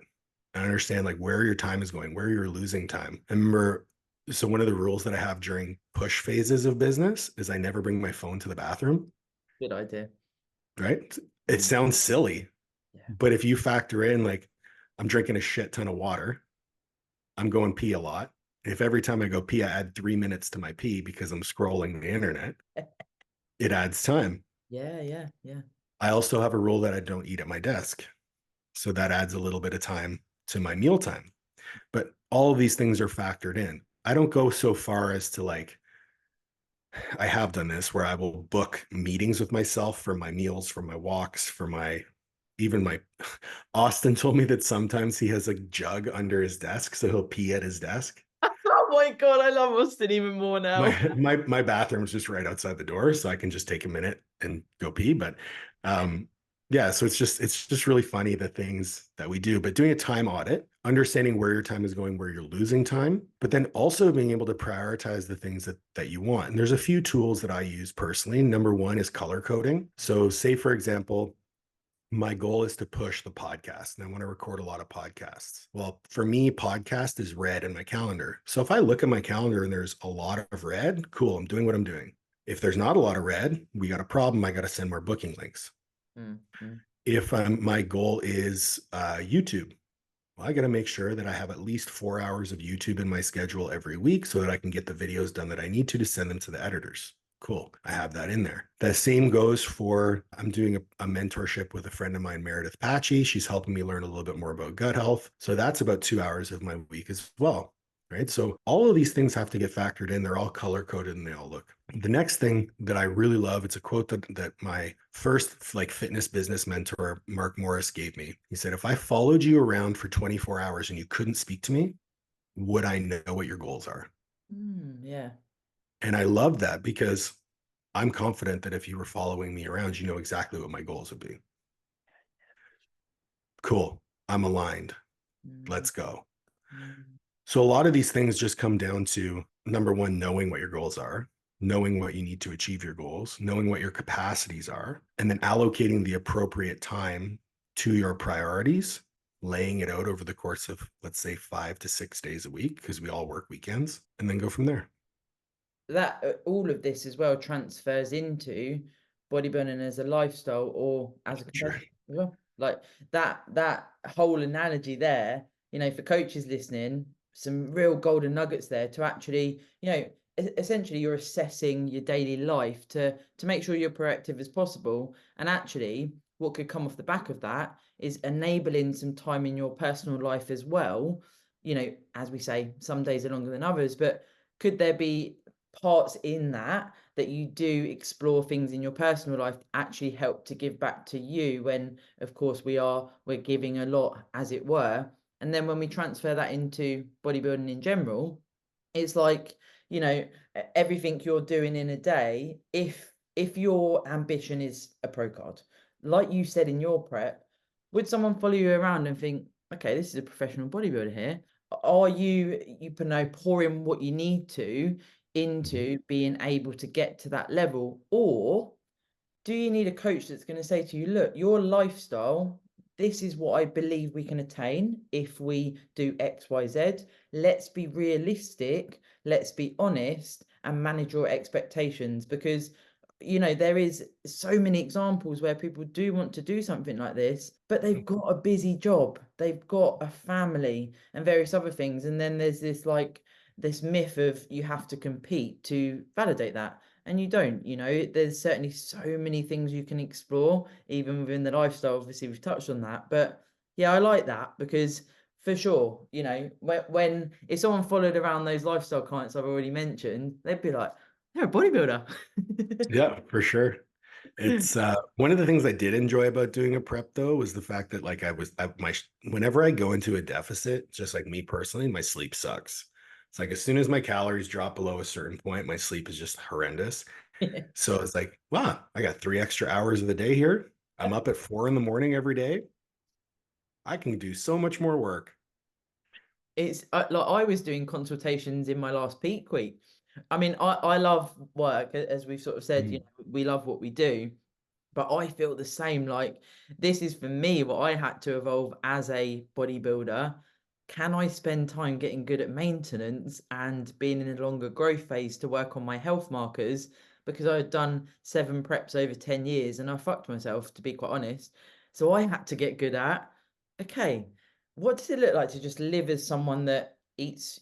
and understand like where your time is going, where you're losing time. And remember, so one of the rules that I have during push phases of business is I never bring my phone to the bathroom. Good idea. Right? It sounds silly, Yeah. but if you factor in like I'm drinking a shit ton of water, I'm going pee a lot. If every time I go pee, I add 3 minutes to my pee because I'm scrolling the internet, it adds time. Yeah. I also have a rule that I don't eat at my desk. So that adds a little bit of time to my meal time. But all of these things are factored in. I don't go so far as to like, I have done this where I will book meetings with myself for my meals, for my walks, for even my Austin told me that sometimes he has a jug under his desk, so he'll pee at his desk. Oh my God, I love Austin even more now. My bathroom's just right outside the door, so I can just take a minute and go pee. But yeah, so it's just really funny the things that we do. But doing a time audit, understanding where your time is going, where you're losing time, but then also being able to prioritize the things that you want. And there's a few tools that I use personally. Number one is color coding. So say, for example, my goal is to push the podcast and I want to record a lot of podcasts. Well, for me, podcast is red in my calendar. So if I look at my calendar and there's a lot of red, cool, I'm doing what I'm doing. If there's not a lot of red, we got a problem. I got to send more booking links. Mm-hmm. If my goal is YouTube, well, I got to make sure that I have at least 4 hours of YouTube in my schedule every week so that I can get the videos done that I need to send them to the editors. Cool. I have that in there. The same goes for, I'm doing a mentorship with a friend of mine, Meredith Patchy. She's helping me learn a little bit more about gut health. So that's about 2 hours of my week as well. Right. So all of these things have to get factored in. They're all color coded and they all look. The next thing that I really love, it's a quote that my first like fitness business mentor, Mark Morris, gave me. He said, if I followed you around for 24 hours and you couldn't speak to me, would I know what your goals are? Yeah. And I love that because I'm confident that if you were following me around, you know exactly what my goals would be. Cool. I'm aligned. Let's go. So a lot of these things just come down to, number one, knowing what your goals are, knowing what you need to achieve your goals, knowing what your capacities are, and then allocating the appropriate time to your priorities, laying it out over the course of, let's say, 5 to 6 days a week, because we all work weekends, and then go from there. That all of this as well transfers into bodybuilding as a lifestyle or as a Sure. competitor as well. Like that whole analogy there, for coaches listening, some real golden nuggets there to actually, essentially you're assessing your daily life to make sure you're proactive as possible. And actually what could come off the back of that is enabling some time in your personal life as well. As we say, some days are longer than others, but could there be parts in that you do explore things in your personal life actually help to give back to you when, of course, we're giving a lot, as it were. And then when we transfer that into bodybuilding in general, it's like, everything you're doing in a day, if your ambition is a pro card, like you said in your prep, would someone follow you around and think, okay, this is a professional bodybuilder here? Are you pouring what you need to into being able to get to that level? Or do you need a coach that's going to say to you, look, your lifestyle, this is what I believe we can attain if we do X, Y, Z. Let's be realistic, let's be honest, and manage your expectations. Because there is so many examples where people do want to do something like this, but they've got a busy job, they've got a family and various other things. And then there's this myth of you have to compete to validate that. And you don't, there's certainly so many things you can explore, even within the lifestyle. Obviously, we've touched on that. But yeah, I like that because for sure, when if someone followed around those lifestyle clients I've already mentioned, they'd be like, they're a bodybuilder. Yeah, for sure. It's one of the things I did enjoy about doing a prep though was the fact that like whenever I go into a deficit, just like me personally, my sleep sucks. It's like as soon as my calories drop below a certain point, my sleep is just horrendous. So it's like, wow, I got 3 extra hours of the day here. I'm up at 4 in the morning every day. I can do so much more work. It's like I was doing consultations in my last peak week. I mean, I love work, as we've sort of said, Mm, we love what we do. But I feel the same. Like, this is for me what I had to evolve as a bodybuilder. Can I spend time getting good at maintenance and being in a longer growth phase to work on my health markers? Because I had done 7 preps over 10 years and I fucked myself, to be quite honest. So I had to get good at, okay, what does it look like to just live as someone that eats,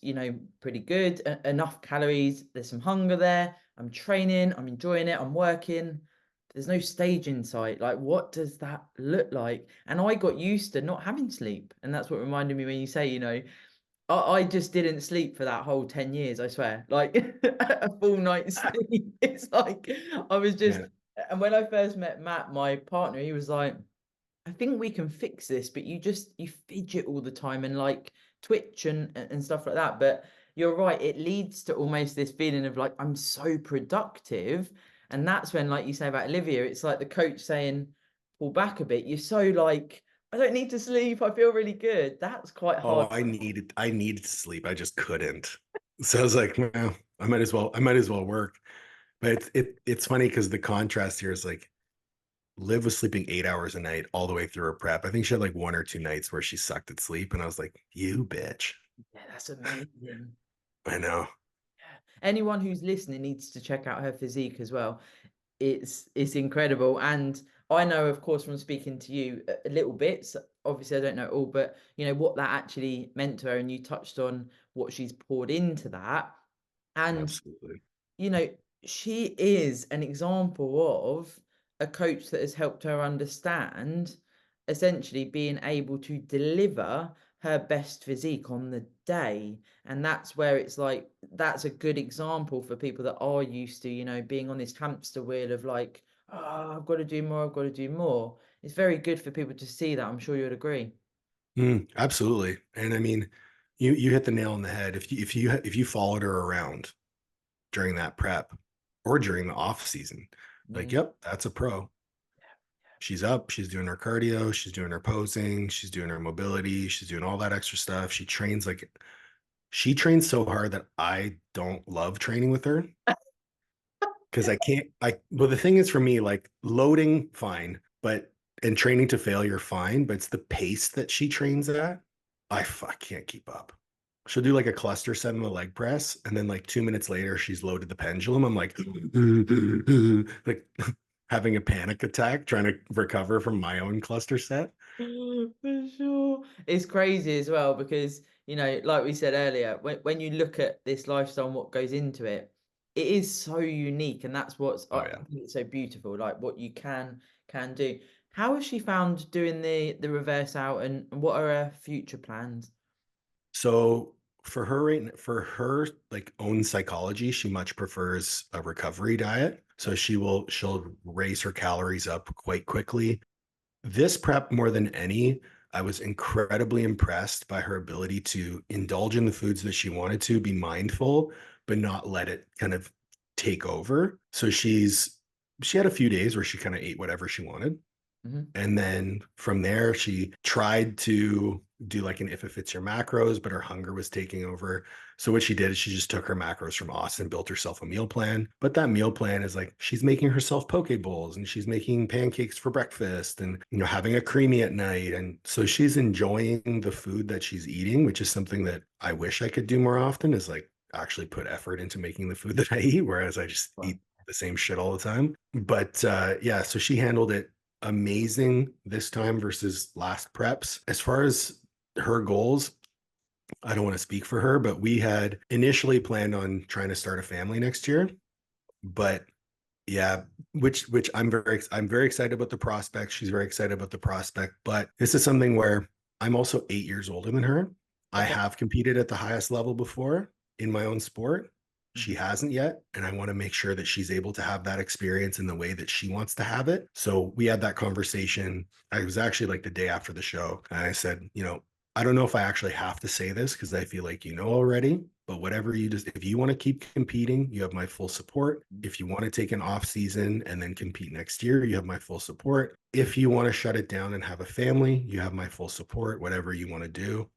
pretty good, enough calories, there's some hunger there, I'm training, I'm enjoying it, I'm working, there's no stage in sight. Like, what does that look like? And I got used to not having sleep. And that's what reminded me when you say, I just didn't sleep for that whole 10 years, I swear. Like a full night's sleep. It's like I was just, yeah. and when I first met Matt, my partner, he was like, I think we can fix this, but you fidget all the time and like twitch and stuff like that. But you're right, it leads to almost this feeling of like I'm so productive. And that's when, like you say about Olivia, it's like the coach saying, pull back a bit. You're so like, I don't need to sleep, I feel really good. That's quite hard. Oh, I needed to sleep. I just couldn't. So I was like, well, I might as well work. But it's funny because the contrast here is like Liv was sleeping 8 hours a night all the way through her prep. I think she had like 1 or 2 nights where she sucked at sleep, and I was like, "You bitch." Yeah, that's amazing. I know. Anyone who's listening needs to check out her physique as well. It's incredible. And I know, of course, from speaking to you a little bit, so obviously I don't know it all, but what that actually meant to her, and you touched on what she's poured into that. And Absolutely. you know, she is an example of a coach that has helped her understand essentially being able to deliver her best physique on the day. And that's where it's like, that's a good example for people that are used to, being on this hamster wheel of like, oh, I've got to do more, I've got to do more. It's very good for people to see that. I'm sure you'd agree. Absolutely. And I mean, you hit the nail on the head. If you followed her around during that prep or during the off season, like, Mm. yep, that's a pro. She's up, she's doing her cardio, she's doing her posing, she's doing her mobility, she's doing all that extra stuff. She trains so hard that I don't love training with her because I can't. Well, the thing is for me, like loading, fine, but and training to failure, fine, but it's the pace that she trains at. I can't keep up. She'll do like a cluster set in the leg press, and then like 2 minutes later, she's loaded the pendulum. I'm like, like having a panic attack trying to recover from my own cluster set. For sure. It's crazy as well because, like we said earlier, when you look at this lifestyle and what goes into it, it is so unique, and that's what's Oh I yeah. think it's so beautiful, like what you can do. How has she found doing the reverse out, and what are her future plans? So for her for her like own psychology, she much prefers a recovery diet. So she'll raise her calories up quite quickly. This prep more than any, I was incredibly impressed by her ability to indulge in the foods that she wanted to, be mindful, but not let it kind of take over. So she had a few days where she kind of ate whatever she wanted. Mhm. And then from there, she tried to do like an if it fits your macros, but her hunger was taking over. So what she did is she just took her macros from Austin, built herself a meal plan. But that meal plan is like she's making herself poke bowls and she's making pancakes for breakfast and having a creamy at night. And so she's enjoying the food that she's eating, which is something that I wish I could do more often, is like actually put effort into making the food that I eat, whereas I just Wow. eat the same shit all the time. But yeah, so she handled it amazing this time versus last preps. As far as her goals, I don't want to speak for her, but we had initially planned on trying to start a family next year. But yeah, which I'm very excited about the prospect. She's very excited about the prospect. But this is something where I'm also 8 years older than her. I Okay. have competed at the highest level before in my own sport. She Mhm. hasn't yet. And I want to make sure that she's able to have that experience in the way that she wants to have it. So we had that conversation. I was actually like the day after the show. And I said, I don't know if I actually have to say this because I feel like already, but whatever if you want to keep competing, you have my full support. If you want to take an off season and then compete next year, you have my full support. If you want to shut it down and have a family, you have my full support. Whatever you want to do,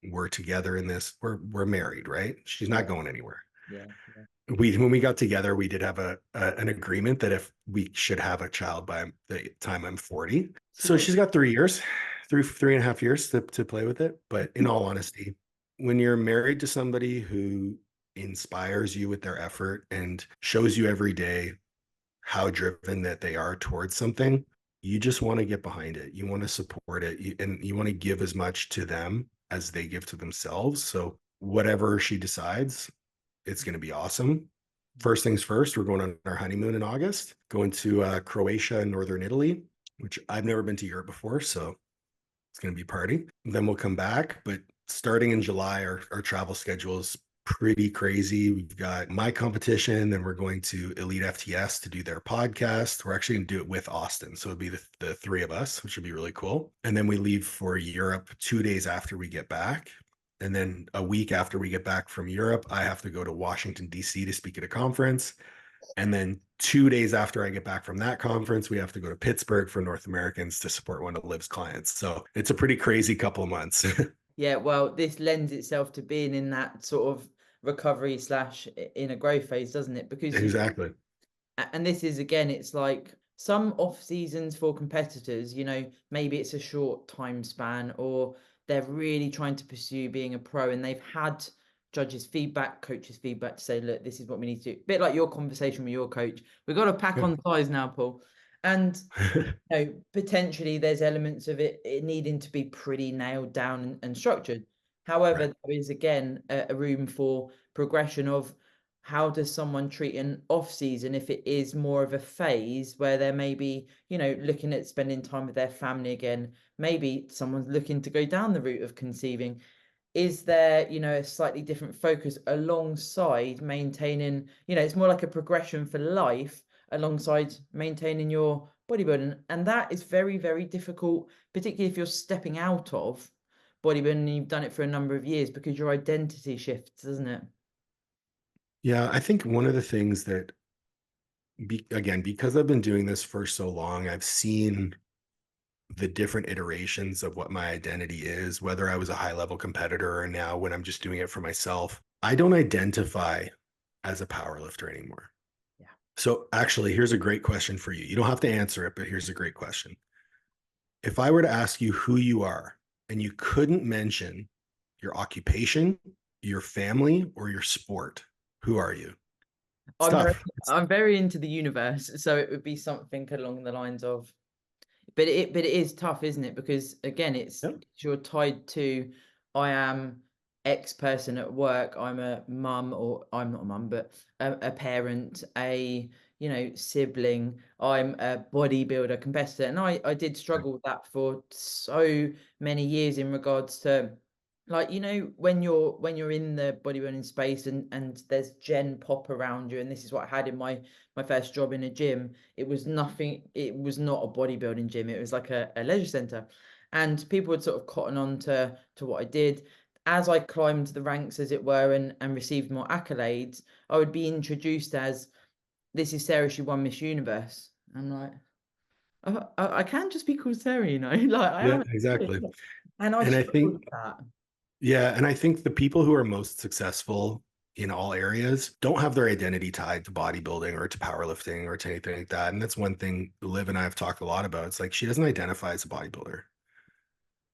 we're together in this. We're married, right? She's Yeah, not going anywhere. yeah, yeah. When we got together, we did have an agreement that if we should have a child by the time I'm 40. So Sweet. she's got 3 years, 3.5 years to play with it. But in all honesty, when you're married to somebody who inspires you with their effort and shows you every day how driven that they are towards something, you just want to get behind it. You want to support it, and you want to give as much to them as they give to themselves. So whatever she decides, it's going to be awesome. First things first, we're going on our honeymoon in August, going to Croatia and Northern Italy, which I've never been to Europe before. So it's going to be party. Then we'll come back. But starting in July, our travel schedule is pretty crazy. We've got my competition, then we're going to Elite FTS to do their podcast. We're actually going to do it with Austin. So it'll be the three of us, which would be really cool. And then we leave for Europe 2 days after we get back. And then a week after we get back from Europe, I have to go to Washington, D.C. to speak at a conference. And then 2 days after I get back from that conference, we have to go to Pittsburgh for North Americans to support one of Liv's clients. So it's a pretty crazy couple of months. Yeah, well, this lends itself to being in that sort of recovery slash in a growth phase, doesn't it? Because Exactly. and this is again, it's like some off seasons for competitors, maybe it's a short time span, or they're really trying to pursue being a pro and they've had judges' feedback, coaches' feedback to say, look, this is what we need to do. A bit like your conversation with your coach. We've got to pack on thighs now, Paul. And potentially there's elements of it needing to be pretty nailed down and structured. However, Right. there is again a room for progression of how does someone treat an off season if it is more of a phase where they're maybe, looking at spending time with their family again. Maybe someone's looking to go down the route of conceiving. Is there, a slightly different focus alongside maintaining, it's more like a progression for life alongside maintaining your bodybuilding. And that is very, very difficult, particularly if you're stepping out of bodybuilding and you've done it for a number of years because your identity shifts, doesn't it? Yeah, I think one of the things that, again, because I've been doing this for so long, I've seen the different iterations of what my identity is, whether I was a high level competitor or now when I'm just doing it for myself. I don't identify as a powerlifter anymore. Yeah. So, actually, here's a great question for you. You don't have to answer it, but here's a great question. If I were to ask you who you are and you couldn't mention your occupation, your family, or your sport, who are you? It's I'm very, tough. I'm very into the universe, so it would be something along the lines of, but it is tough, isn't it? Because again, Yep. you're tied to, I am X person at work. I'm a mum, or I'm not a mum, but a parent, sibling. I'm a bodybuilder competitor, and I did struggle with that for so many years in regards to, like, when you're in the bodybuilding space, and there's gen pop around you, and this is what I had in my first job in a gym. It was nothing, it was not a bodybuilding gym, it was like a leisure center, and people would sort of cotton on to what I did. As I climbed the ranks, as it were, and received more accolades, I would be introduced as, this is Sarah, she won Miss Universe. I'm like, I can't just be called Sarah, like I Yeah, am. exactly. And I And I struggled think, with that. yeah, and I think the people who are most successful in all areas don't have their identity tied to bodybuilding or to powerlifting or to anything like that. And that's one thing Liv and I have talked a lot about. It's like she doesn't identify as a bodybuilder.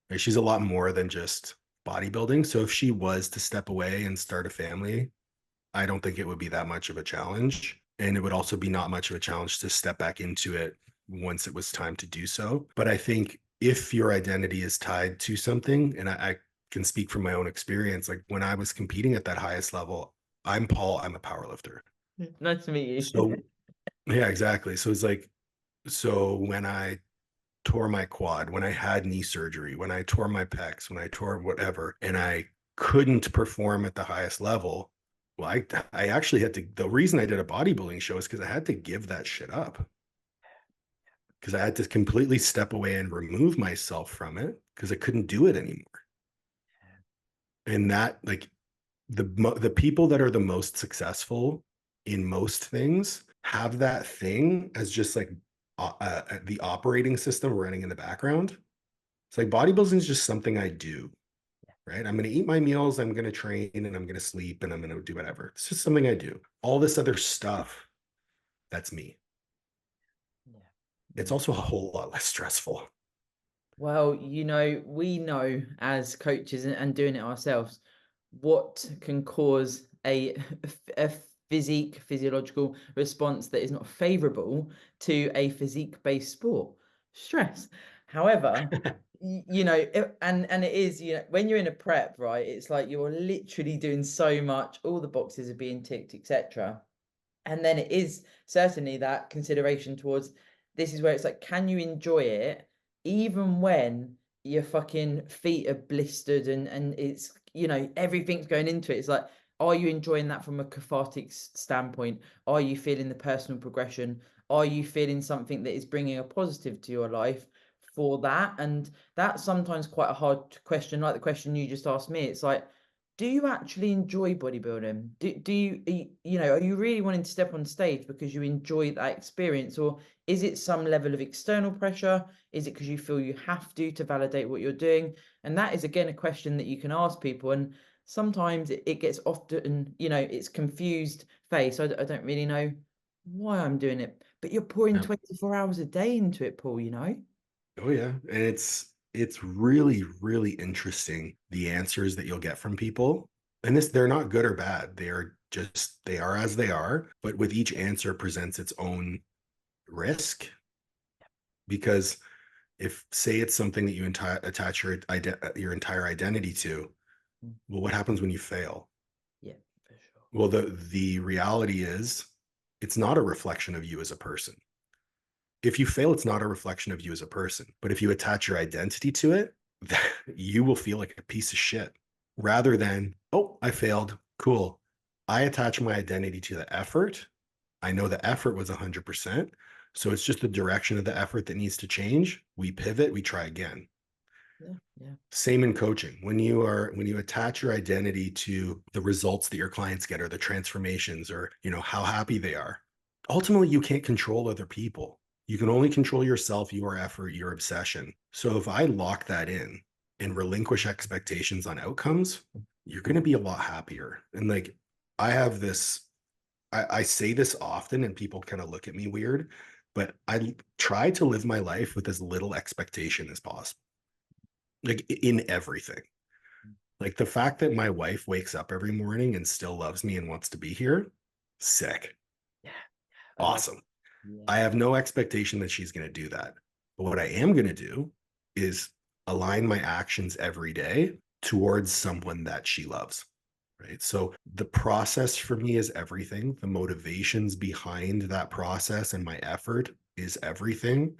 Right? She's a lot more than just bodybuilding. So if she was to step away and start a family, I don't think it would be that much of a challenge. And it would also be not much of a challenge to step back into it once it was time to do so. But I think if your identity is tied to something, and I can speak from my own experience, like when I was competing at that highest level, I'm Paul, I'm a power lifter. Nice to meet you. So, yeah, exactly. So it's like, so when I tore my quad, when I had knee surgery, when I tore my pecs, when I tore whatever, and I couldn't perform at the highest level. Well, I actually had to, the reason I did a bodybuilding show is because I had to give that shit up. Because I had to completely step away and remove myself from it because I couldn't do it anymore. And that, like, the people that are the most successful in most things have that thing as just like the operating system running in the background. It's like bodybuilding is just something I do, right? I'm going to eat my meals, I'm going to train, and I'm going to sleep, and I'm going to do whatever. It's just something I do. All this other stuff, that's me. Yeah. It's Yeah. also a whole lot less stressful. Well, we know as coaches, and doing it ourselves, what can cause a physiological response that is not favorable to a physique-based sport: stress. However, and it is, when you're in a prep, right, it's like you're literally doing so much, all the boxes are being ticked, etc. And then it is certainly that consideration towards, this is where it's like, can you enjoy it even when your fucking feet are blistered, and it's, everything's going into it. It's like, are you enjoying that from a cathartic standpoint? Are you feeling the personal progression? Are you feeling something that is bringing a positive to your life for that? And that's sometimes quite a hard question, like the question you just asked me. It's like, do you actually enjoy bodybuilding? Do you, are you really wanting to step on stage because you enjoy that experience? Or is it some level of external pressure? Is it because you feel you have to validate what you're doing? And that is, again, a question that you can ask people. And sometimes it gets often, it's confused face. I don't really know why I'm doing it, but you're pouring Yeah. 24 hours a day into it, Paul. Oh yeah, and it's really really interesting the answers that you'll get from people. And this, they're not good or bad. They are as they are, but with each answer presents its own risk because if say it's something that you attach your entire identity to, Mm. well, what happens when you fail? Yeah, for sure. Well, the reality is it's not a reflection of you as a person. If you fail, it's not a reflection of you as a person. But if you attach your identity to it, you will feel like a piece of shit rather than, oh, I failed. Cool. I attach my identity to the effort. I know the effort was 100%. So it's just the direction of the effort that needs to change. We pivot, we try again. Yeah, yeah. Same in coaching. When you attach your identity to the results that your clients get or the transformations or, how happy they are, ultimately you can't control other people. You can only control yourself, your effort, your obsession. So if I lock that in and relinquish expectations on outcomes, you're going to be a lot happier. And like, I have this, I say this often and people kind of look at me weird, but I try to live my life with as little expectation as possible, like in everything. Like the fact that my wife wakes up every morning and still loves me and wants to be here, sick. I love Awesome. yeah. I have no expectation that she's going to do that. But what I am going to do is align my actions every day towards someone that she loves. Right. So the process for me is everything. The motivations behind that process and my effort is everything.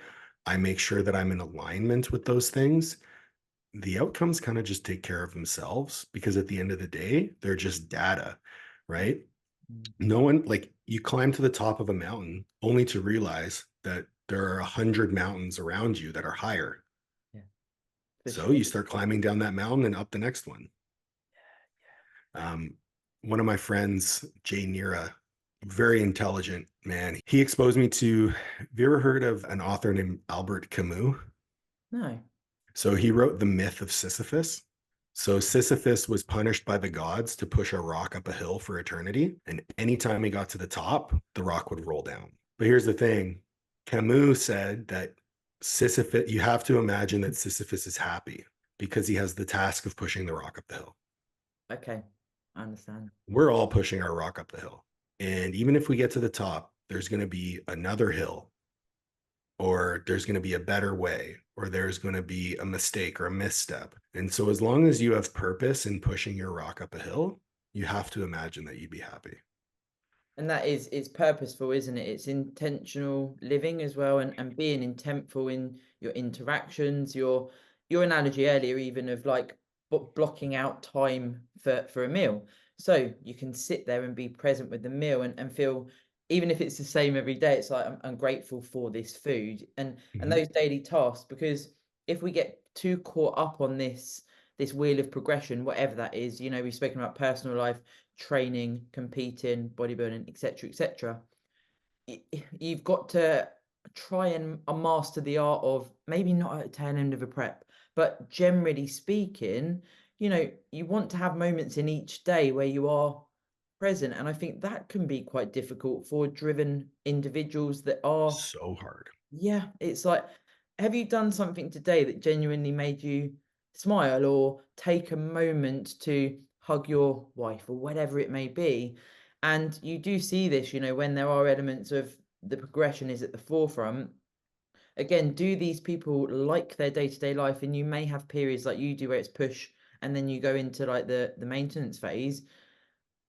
I make sure that I'm in alignment with those things. The outcomes kind of just take care of themselves because at the end of the day, they're just data, right? Mm, No one, like, you climb to the top of a mountain only to realize that there are 100 mountains around you that are higher. yeah, for So sure. you start climbing down that mountain and up the next one. Um, One of my friends, Jay Nira, very intelligent man, he exposed me to, have you ever heard of an author named Albert Camus? No. So he wrote The Myth of Sisyphus. So Sisyphus was punished by the gods to push a rock up a hill for eternity. And anytime he got to the top, the rock would roll down. But here's the thing, Camus said that Sisyphus, you have to imagine that Sisyphus is happy because he has the task of pushing the rock up the hill. Okay, I understand. We're all pushing our rock up the hill. And even if we get to the top, there's going to be another hill, or there's going to be a better way, or there's going to be a mistake or a misstep. And so, as long as you have purpose in pushing your rock up a hill, you have to imagine that you'd be happy. And that is, it's purposeful, isn't it? It's intentional living as well, and being intentful in your interactions. Your analogy earlier, even of like blocking out time for a meal, so you can sit there and be present with the meal and feel, even if it's the same every day, it's like I'm grateful for this food and Mhm. those daily tasks. Because if we get too caught up on this wheel of progression, whatever that is, we've spoken about personal life, training, competing, bodybuilding, etc., etc. You've got to try and master the art of, maybe not at the tail end of a prep, but generally speaking, you want to have moments in each day where you are present. And I think that can be quite difficult for driven individuals that are, So hard. yeah, it's like, have you done something today that genuinely made you smile, or take a moment to hug your wife or whatever it may be? And you do see this, when there are elements of the progression is at the forefront. Again, do these people like their day-to-day life? And you may have periods like you do where it's push, and then you go into like the maintenance phase.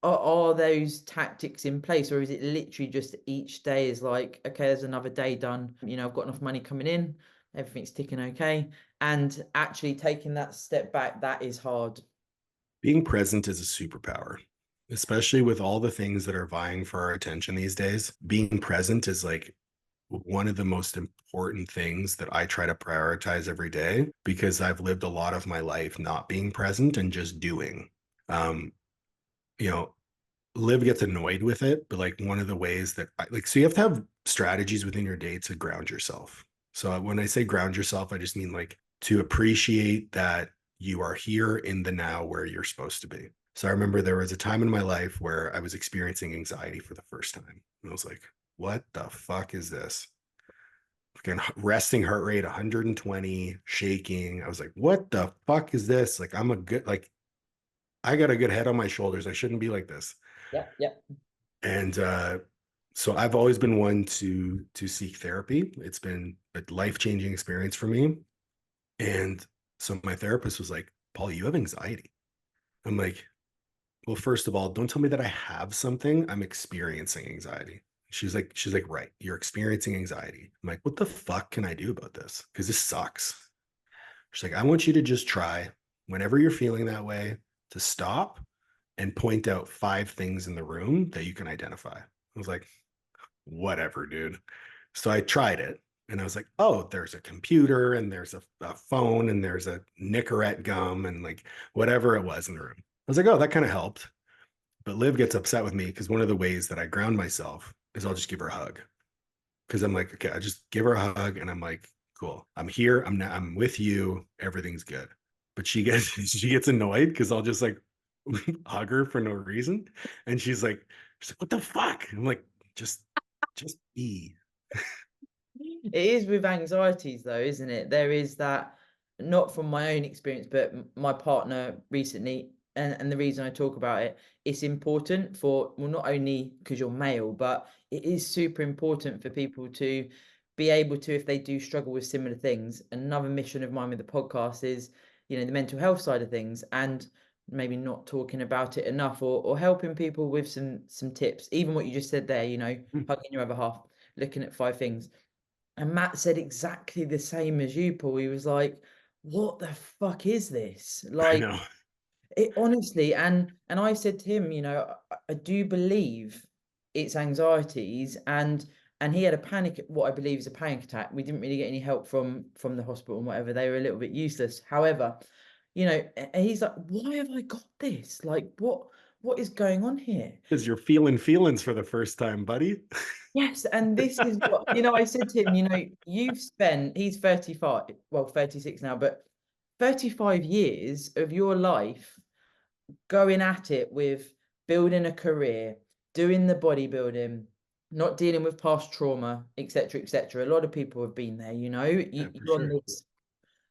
Are those tactics in place, or is it literally just each day is like, okay, there's another day done, I've got enough money coming in, everything's ticking okay, and actually taking that step back, that is hard. Being present is a superpower, especially with all the things that are vying for our attention these days. Being present is like one of the most important things that I try to prioritize every day, because I've lived a lot of my life not being present and just doing. Um, you know, Liv gets annoyed with it, but like one of the ways that so you have to have strategies within your day to ground yourself. So when I say ground yourself, I just mean like to appreciate that you are here in the now where you're supposed to be. So I remember there was a time in my life where I was experiencing anxiety for the first time. And I was like, what the fuck is this? Fucking resting heart rate 120, shaking. I was like, what the fuck is this? Like, I got a good head on my shoulders. I shouldn't be like this. Yeah, yeah. And so I've always been one to seek therapy. It's been a life-changing experience for me. And so my therapist was like, Paul, you have anxiety. I'm like, well, first of all, don't tell me that I have something. I'm experiencing anxiety. She's like, right, you're experiencing anxiety. I'm like, what the fuck can I do about this? Because this sucks. She's like, I want you to just try, whenever you're feeling that way, to stop and point out 5 things in the room that you can identify. I was like, whatever, dude. So I tried it and I was like, oh, there's a computer and there's a phone and there's a Nicorette gum and like whatever it was in the room. I was like, oh, that kind of helped. But Liv gets upset with me because one of the ways that I ground myself is I'll just give her a hug. Because I'm like, okay, I just give her a hug and I'm like, cool, I'm here. I'm with you. Everything's good. But she gets annoyed because I'll just like hug her for no reason. And she's like, what the fuck? I'm like, just just be. It is with anxieties though, isn't it? There is that, not from my own experience, but my partner recently and the reason I talk about it, it's important for, well, not only because you're male, but it is super important for people to be able to, if they do struggle with similar things. Another mission of mine with the podcast is, you know, the mental health side of things, and maybe not talking about it enough, or helping people with some tips. Even what you just said there, you know, hugging your other half, looking at 5 things. And Matt said exactly the same as you, Paul. He was like, what the fuck is this? I Like, know. it honestly, and I said to him, you know, I do believe it's anxieties, and he had a panic, what I believe is a panic attack. We didn't really get any help from the hospital and whatever. They were a little bit useless. However, you know, and he's like, why have I got this? Like, what is going on here? Because you're feeling feelings for the first time, buddy. Yes, and this is what, you know, I said to him, you know, you've spent, he's 35, well, 36 now, but 35 years of your life going at it with building a career, doing the bodybuilding, not dealing with past trauma, etc., etc. A lot of people have been there, you know, Yeah, for you're on sure. this,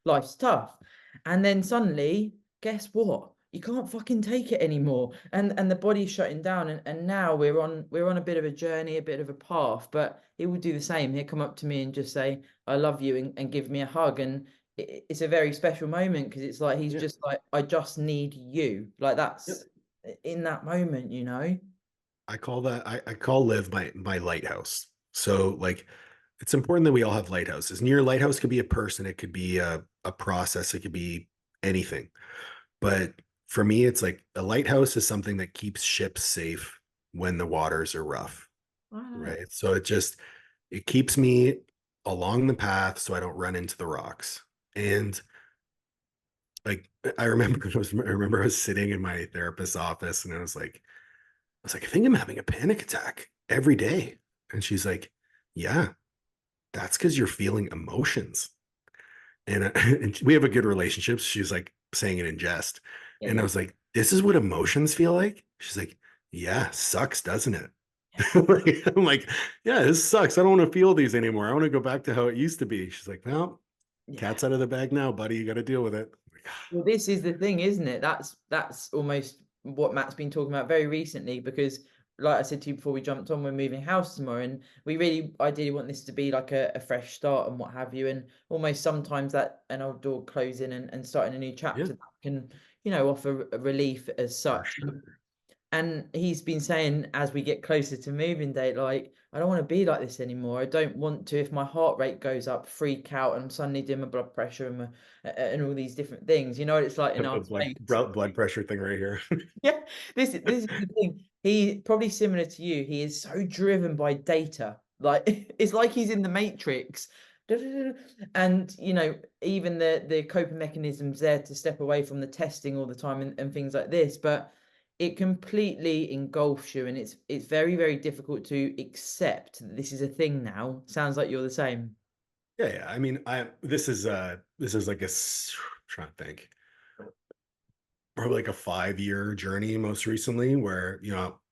life's tough. And then suddenly, guess what? You can't fucking take it anymore. And the body's shutting down. And now we're on a bit of a journey, a bit of a path, but he will do the same. He'll come up to me and just say, I love you, and give me a hug. And it's a very special moment, because it's like he's Yeah. just like, I just need you. Like, Yep. that's in that moment, you know? I call that I call live my lighthouse. So like it's important that we all have lighthouses. And your lighthouse could be a person, it could be a process, it could be anything. But for me, it's like a lighthouse is something that keeps ships safe when the waters are rough, Right. right? So it keeps me along the path so I don't run into the rocks. And like I was sitting in my therapist's office and I was like, I think I'm having a panic attack every day. And she's like, yeah, that's because you're feeling emotions. And we have a good relationship. She's like saying it in jest. Yeah, And I yeah. was like, this is what emotions feel like? She's like, yeah, sucks, doesn't it? I'm like, yeah, this sucks. I don't want to feel these anymore. I want to go back to how it used to be. She's like, well, Yeah. cat's out of the bag now, buddy. You got to deal with it. I'm like, Well, this is the thing, isn't it? That's almost what Matt's been talking about very recently, because like I said to you before we jumped on, we're moving house tomorrow, and we really ideally want this to be like a fresh start and what have you. And almost sometimes that an old door closing and starting a new yeah, chapter, that can, you know, offer a relief as for such. sure. And he's been saying, as we get closer to moving date, like, I don't want to be like this anymore. I don't want to, if my heart rate goes up, freak out, and I'm suddenly doing my blood pressure and all these different things. You know what it's like in The our space. blood pressure thing right here. Yeah, this is the thing. He probably similar to you. He is so driven by data. Like, it's like he's in the Matrix. And you know, even the coping mechanisms there to step away from the testing all the time, and things like this. But it completely engulfs you, and it's very, very difficult to accept that this is a thing now. Sounds like you're the same. Yeah, yeah. I mean, this is like trying to think, probably like a 5-year journey most recently, where,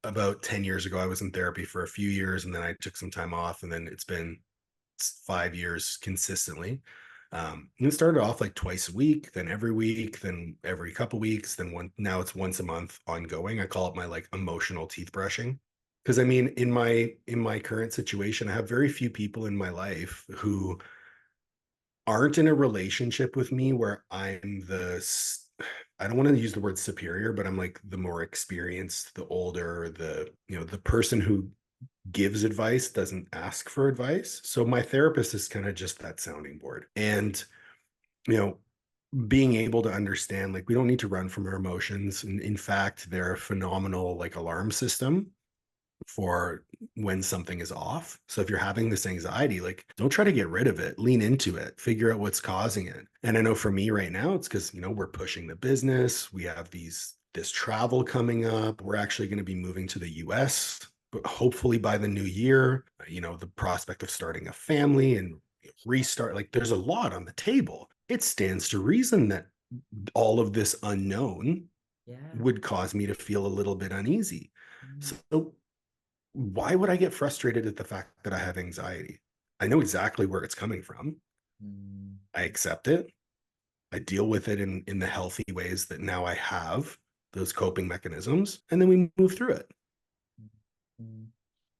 about 10 years ago, I was in therapy for a few years and then I took some time off, and then it's been 5 years consistently. And it started off like twice a week, then every week, then every couple weeks, then now it's once a month ongoing. I call it my like emotional teeth brushing. Because I mean, in my current situation, I have very few people in my life who aren't in a relationship with me where I don't want to use the word superior, but I'm like the more experienced, the older, the person who gives advice doesn't ask for advice. So my therapist is kind of just that sounding board. And, you know, being able to understand, like, we don't need to run from our emotions. And in fact, they're a phenomenal like alarm system for when something is off. So if you're having this anxiety, like, don't try to get rid of it, lean into it, figure out what's causing it. And I know for me right now, it's because, we're pushing the business. We have this travel coming up. We're actually going to be moving to the US, but hopefully by the new year. The prospect of starting a family and restart, like, there's a lot on the table. It stands to reason that all of this unknown Yeah. would cause me to feel a little bit uneasy. Mm, So why would I get frustrated at the fact that I have anxiety? I know exactly where it's coming from. mm, I accept it. I deal with it in the healthy ways that now I have. those coping mechanisms, and then we move through it. Mm.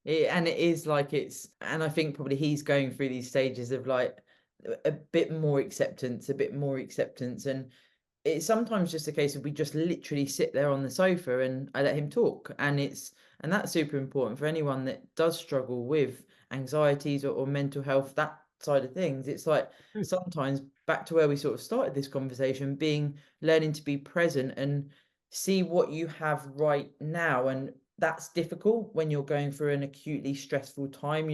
And it is like and I think probably he's going through these stages of like a bit more acceptance, and it's sometimes just a case of we just literally sit there on the sofa and I let him talk. And that's super important for anyone that does struggle with anxieties or mental health, that side of things. It's like sometimes back to where we sort of started this conversation, learning to be present and see what you have right now. And that's difficult when you're going through an acutely stressful time.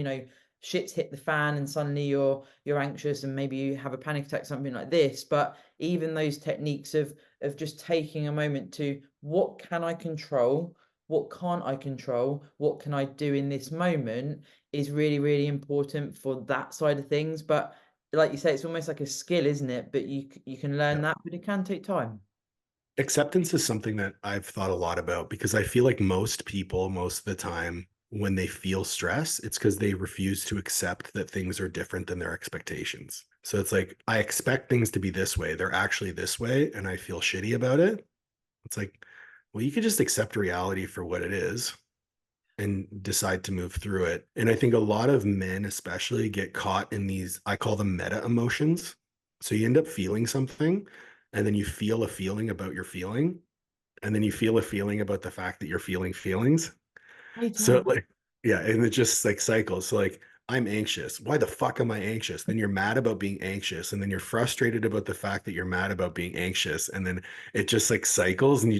Shit's hit the fan and suddenly you're anxious and maybe you have a panic attack, something like this. But even those techniques of just taking a moment to, what can I control, what can't I control, what can I do in this moment, is really, really important for that side of things. But like you say, it's almost like a skill, isn't it? But you can learn that, but it can take time. Acceptance is something that I've thought a lot about, because I feel like most people, most of the time, when they feel stress, it's because they refuse to accept that things are different than their expectations. So it's like, I expect things to be this way, they're actually this way, and I feel shitty about it. It's like, well, you could just accept reality for what it is and decide to move through it. And I think a lot of men, especially, get caught in these, I call them meta emotions. So you end up feeling something, and then you feel a feeling about your feeling, and then you feel a feeling about the fact that you're feeling feelings. So Later. like, yeah, and it just like cycles. So like, I'm anxious. Why the fuck am I anxious? Then you're mad about being anxious, and then you're frustrated about the fact that you're mad about being anxious, and then it just like cycles, and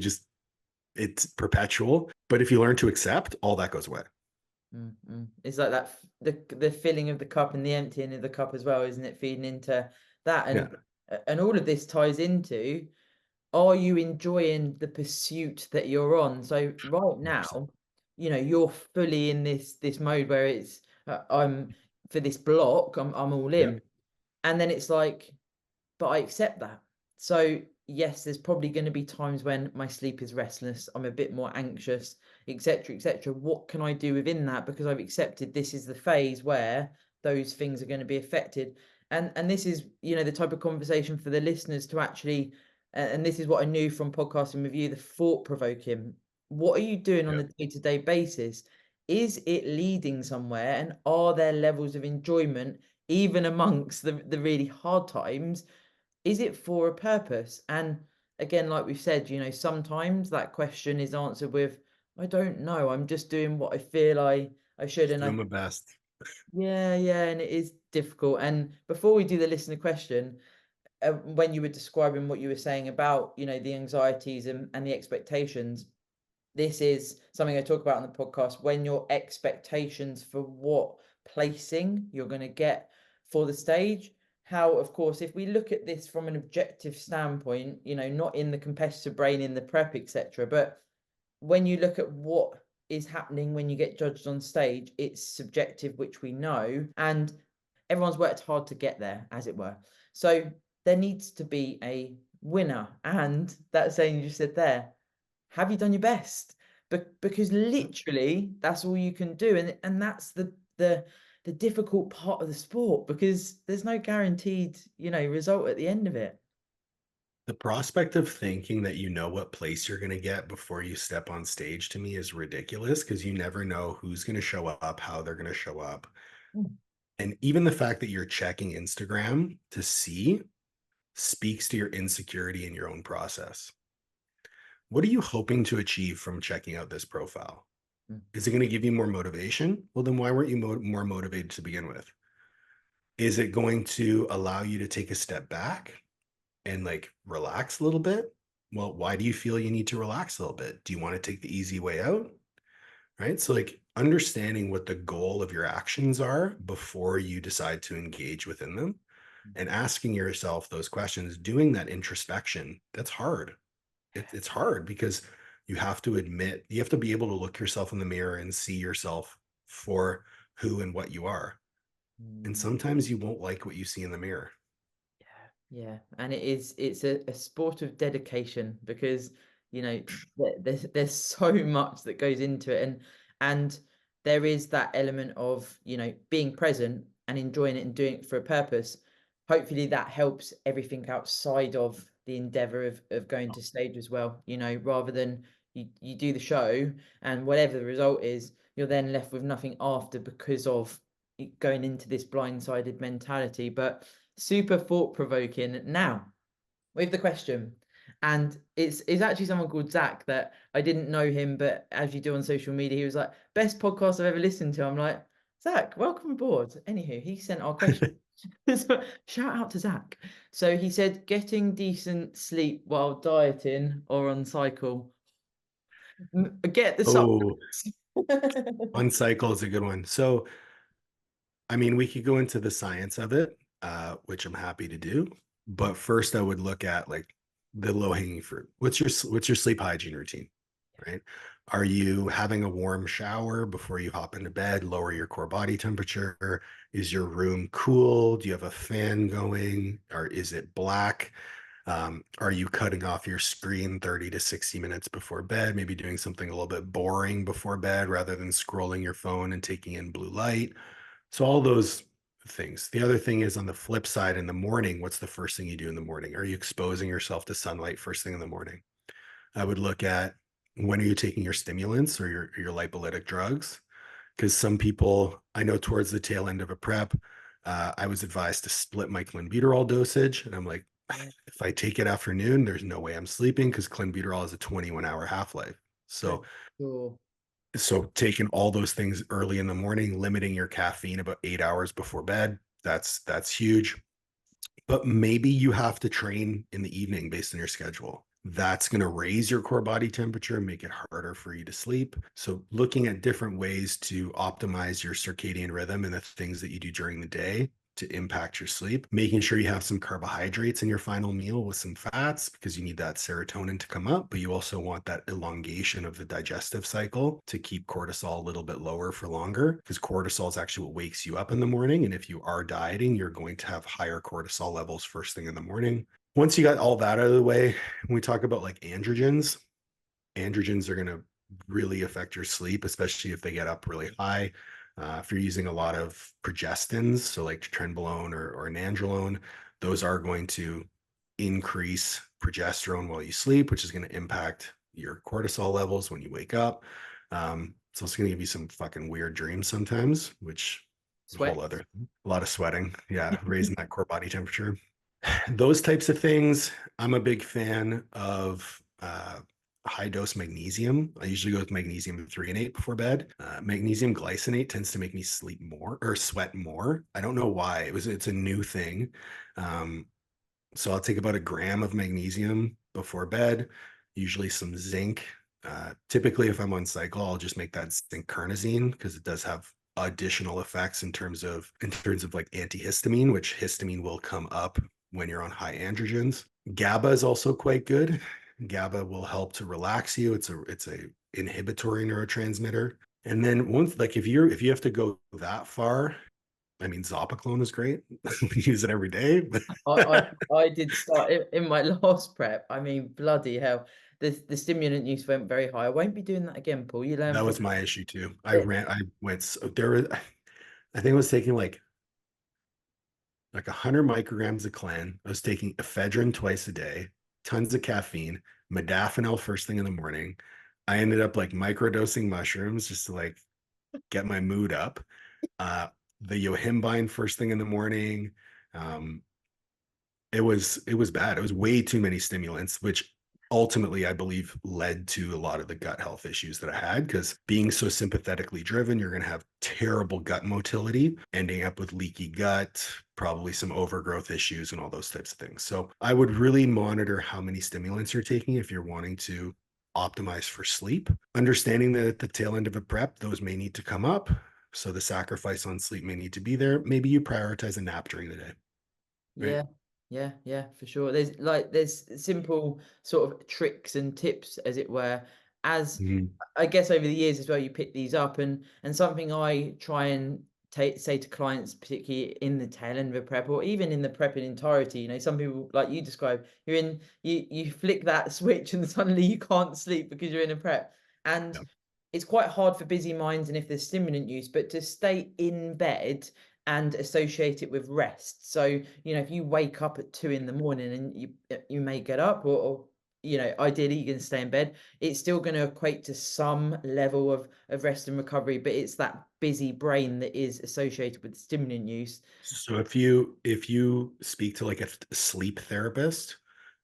it's perpetual. But if you learn to accept, all that goes away. It's like that, the filling of the cup and the emptying of the cup as well, isn't it? Feeding into that. Yeah. And all of this ties into, are you enjoying the pursuit that you're on? So right 100%. now, you're fully in this mode where it's, I'm for this block, I'm all Yeah. in. And then it's like, but I accept that. So yes, there's probably going to be times when my sleep is restless, I'm a bit more anxious, etc., etc. What can I do within that? Because I've accepted this is the phase where those things are going to be affected. And this is, the type of conversation for the listeners to actually, and this is what I knew from podcasting with you, the thought provoking. What are you doing on Yeah. a day-to-day basis? Is it leading somewhere? And are there levels of enjoyment, even amongst the really hard times? Is it for a purpose? And again, like we've said, sometimes that question is answered with, I don't know, I'm just doing what I feel I should. Just And doing my best. yeah, and it is difficult. And before we do the listener question, when you were describing what you were saying about, the anxieties and the expectations, this is something I talk about on the podcast. When your expectations for what placing you're going to get for the stage, how, of course, if we look at this from an objective standpoint, not in the competitive brain, in the prep, etc., but when you look at what is happening when you get judged on stage, it's subjective, which we know, and everyone's worked hard to get there, as it were. So there needs to be a winner. And that saying you just said there, have you done your best? Because literally that's all you can do. And that's the difficult part of the sport, because there's no guaranteed, result at the end of it. The prospect of thinking that you know what place you're going to get before you step on stage, to me, is ridiculous, because you never know who's going to show up, how they're going to show up. Mm. And even the fact that you're checking Instagram to see speaks to your insecurity in your own process. What are you hoping to achieve from checking out this profile? Mm. Is it going to give you more motivation? Well, then why weren't you more motivated to begin with? Is it going to allow you to take a step back and like relax a little bit? Well, why do you feel you need to relax a little bit? Do you want to take the easy way out? Right. So, like, understanding what the goal of your actions are before you decide to engage within them, and asking yourself those questions, doing that introspection, that's hard. It's hard because you have to admit, you have to be able to look yourself in the mirror and see yourself for who and what you are. And Mm. sometimes you won't like what you see in the mirror. Yeah, and it's a sport of dedication, because there's so much that goes into it, and there is that element of being present and enjoying it and doing it for a purpose. Hopefully that helps everything outside of the endeavor of going to stage as well, you know, rather than you do the show and whatever the result is, you're then left with nothing after because of going into this blindsided mentality. But super thought-provoking. Now, with the question, and it's actually someone called Zach that I didn't know him, but as you do on social media, he was like, best podcast I've ever listened to. I'm like, Zach, welcome aboard. Anywho, he sent our question. So, shout out to Zach. So he said, getting decent sleep while dieting or on cycle. Get the Oh, supplements. on cycle is a good one. So, I mean, we could go into the science of it, which I'm happy to do. But first, I would look at like the low hanging fruit. What's your sleep hygiene routine, right? Are you having a warm shower before you hop into bed, lower your core body temperature? Is your room cool? Do you have a fan going, or is it black? Are you cutting off your screen 30 to 60 minutes before bed? Maybe doing something a little bit boring before bed rather than scrolling your phone and taking in blue light. So all those things. The other thing is on the flip side, in the morning, what's the first thing you do in the morning? Are you exposing yourself to sunlight first thing in the morning? I would look at when are you taking your stimulants or your lipolytic drugs? Because some people, I know towards the tail end of a prep, I was advised to split my clenbuterol dosage. And I'm like, if I take it afternoon, there's no way I'm sleeping because clenbuterol has a 21-hour half-life. For So sure. so taking all those things early in the morning, limiting your caffeine about 8 hours before bed, that's huge. But maybe you have to train in the evening based on your schedule. That's going to raise your core body temperature and make it harder for you to sleep. So looking at different ways to optimize your circadian rhythm and the things that you do during the day to impact your sleep, making sure you have some carbohydrates in your final meal with some fats because you need that serotonin to come up, but you also want that elongation of the digestive cycle to keep cortisol a little bit lower for longer because cortisol is actually what wakes you up in the morning. And if you are dieting, you're going to have higher cortisol levels first thing in the morning. Once you got all that out of the way, when we talk about like androgens are going to really affect your sleep, especially if they get up really high. If you're using a lot of progestins, so like trenbolone or nandrolone, those are going to increase progesterone while you sleep, which is going to impact your cortisol levels when you wake up. It's also going to give you some fucking weird dreams sometimes, which is a Sweat. whole other, a lot of sweating. Yeah, raising that core body temperature. Those types of things. I'm a big fan of high dose magnesium. I usually go with magnesium 3 and 8 before bed. Magnesium glycinate tends to make me sleep more or sweat more. I don't know why. It's a new thing. So I'll take about a gram of magnesium before bed, usually some zinc. Typically, if I'm on cycle, I'll just make that zinc carnosine because it does have additional effects in terms of like antihistamine, which histamine will come up when you're on high androgens. GABA is also quite good. GABA will help to relax you. It's a inhibitory neurotransmitter. And then once like if you have to go that far, I mean Zopiclone is great. We use it every day. I did start in my last prep. I mean, bloody hell. The stimulant use went very high. I won't be doing that again, Paul. You learn That from was my issue too. it. I went so there was I think I was taking like 100 micrograms of clan. I was taking ephedrine twice a day, tons of caffeine, modafinil first thing in the morning. I ended up like microdosing mushrooms just to like get my mood up. Uh, the yohimbine first thing in the morning. Um, it was bad. It was way too many stimulants, which ultimately I believe led to a lot of the gut health issues that I had because being so sympathetically driven, you're going to have terrible gut motility, ending up with leaky gut, probably some overgrowth issues and all those types of things. So I would really monitor how many stimulants you're taking if you're wanting to optimize for sleep. Understanding that at the tail end of a prep, those may need to come up. So the sacrifice on sleep may need to be there. Maybe you prioritize a nap during the day, right? Yeah, yeah, for sure. There's simple sort of tricks and tips, as it were, as Mhm. I guess over the years as well, you pick these up and something I try and say to clients, particularly in the tail end of a prep or even in the prep in entirety, you know, some people like you describe, you flick that switch and suddenly you can't sleep because you're in a prep. And Yeah. it's quite hard for busy minds and if there's stimulant use, but to stay in bed and associate it with rest. So, you know, if you wake up at 2 in the morning and you may get up, or you know, ideally you can stay in bed, it's still going to equate to some level of rest and recovery, but it's that busy brain that is associated with stimulant use. So if you speak to like a sleep therapist,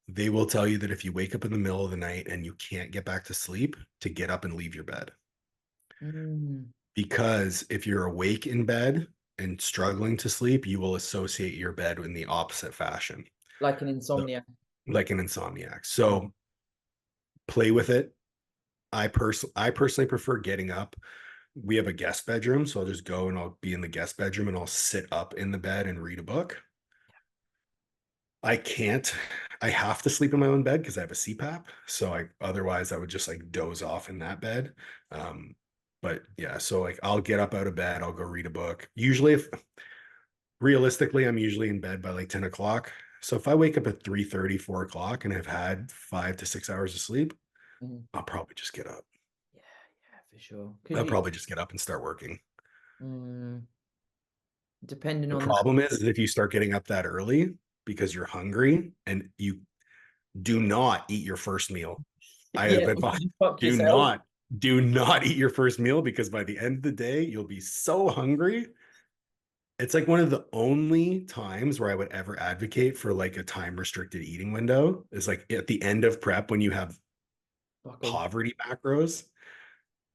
they will tell you that if you wake up in the middle of the night and you can't get back to sleep, to get up and leave your bed. Mm, Because if you're awake in bed and struggling to sleep, you will associate your bed in the opposite fashion, like an so, insomnia. like an insomniac. So play with it. I personally prefer getting up. We have a guest bedroom, so I'll just go and I'll be in the guest bedroom and I'll sit up in the bed and read a book. I can't. I have to sleep in my own bed because I have a CPAP. So otherwise I would just like doze off in that bed. Um, but yeah, so like I'll get up out of bed, I'll go read a book. Usually, if realistically, I'm usually in bed by like 10 o'clock. So if I wake up at 3:30, 4 o'clock and have had 5 to 6 hours of sleep, Mhm. I'll probably just get up. Yeah, yeah, for sure. Because I'll probably just get up and start working. mm, depending The on that. problem is if you start getting up that early because you're hungry and you do not eat your first meal. I Yeah, have advised, you fuck do yourself. not, do not eat your first meal because by the end of the day, you'll be so hungry. It's like one of the only times where I would ever advocate for like a time restricted eating window is like at the end of prep when you have Buckle. poverty macros,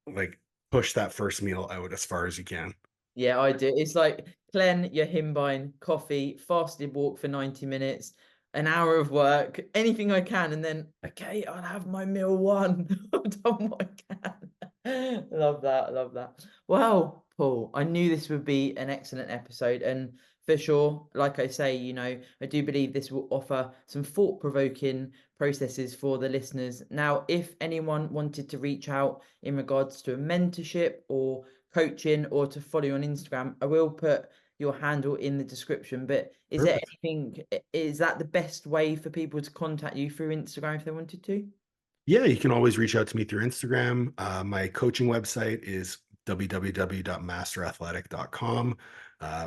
like push that first meal out as far as you can. Yeah, I do. It's like clean your himbine, coffee, fasted walk for 90 minutes, an hour of work, anything I can, and then okay, I'll have my meal one. I've done what I can. Love that, love that. Well, Paul, I knew this would be an excellent episode, and for sure, like I say, you know, I do believe this will offer some thought-provoking processes for the listeners. Now, if anyone wanted to reach out in regards to a mentorship or coaching or to follow you on Instagram, I will put your handle in the description. But is there Perfect. anything, is that the best way for people to contact you through Instagram if they wanted to? Yeah, you can always reach out to me through Instagram. My coaching website is www.masterathletic.com.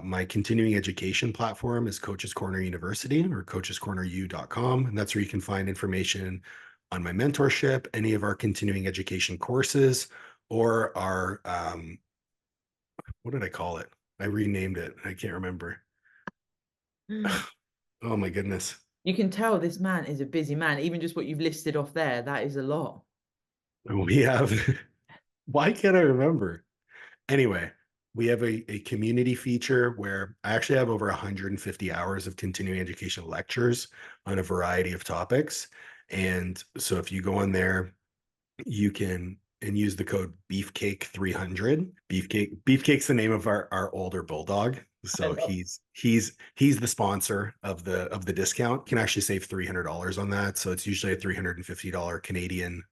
My continuing education platform is Coaches Corner University or coachescorneru.com. And that's where you can find information on my mentorship, any of our continuing education courses, or our, what did I call it? I renamed it. I can't remember. Oh my goodness. You can tell this man is a busy man. Even just what you've listed off there, that is a lot. We have, why can't I remember? Anyway, we have a community feature where I actually have over 150 hours of continuing education lectures on a variety of topics. And so if you go on there, you can and use the code beefcake 300. Beefcake's the name of our older bulldog. I So love. he's the sponsor of the discount. You can actually save $300 on that. So it's usually a $350 Canadian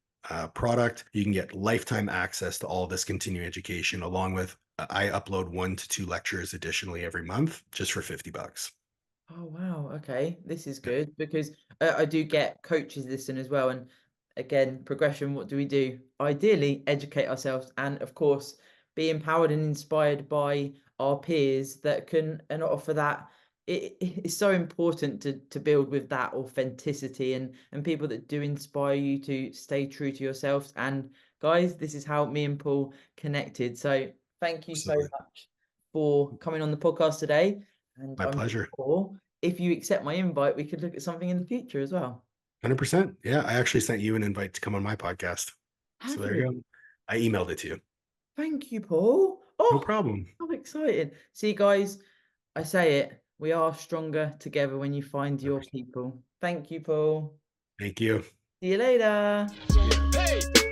product. You can get lifetime access to all this continuing education, along with I upload 1 to 2 lectures additionally every month just for $50. Oh wow, okay, this is good because I do get coaches listen as well, and again, progression. What do we do? Ideally, educate ourselves, and of course, be empowered and inspired by our peers that can and offer that. It's so important to build with that authenticity and people that do inspire you to stay true to yourselves. And guys, this is how me and Paul connected. So thank you so Absolutely. much for coming on the podcast today. And My I'm pleasure. sure if you accept my invite, we could look at something in the future as well. 100%. Yeah, I actually sent you an invite to come on my podcast. So Have there you you? go. I emailed it to you. Thank you, Paul. No Oh, problem. I'm excited. See, guys, I say it. We are stronger together when you find your 100%. people. Thank you, Paul. Thank you. See you later. See ya.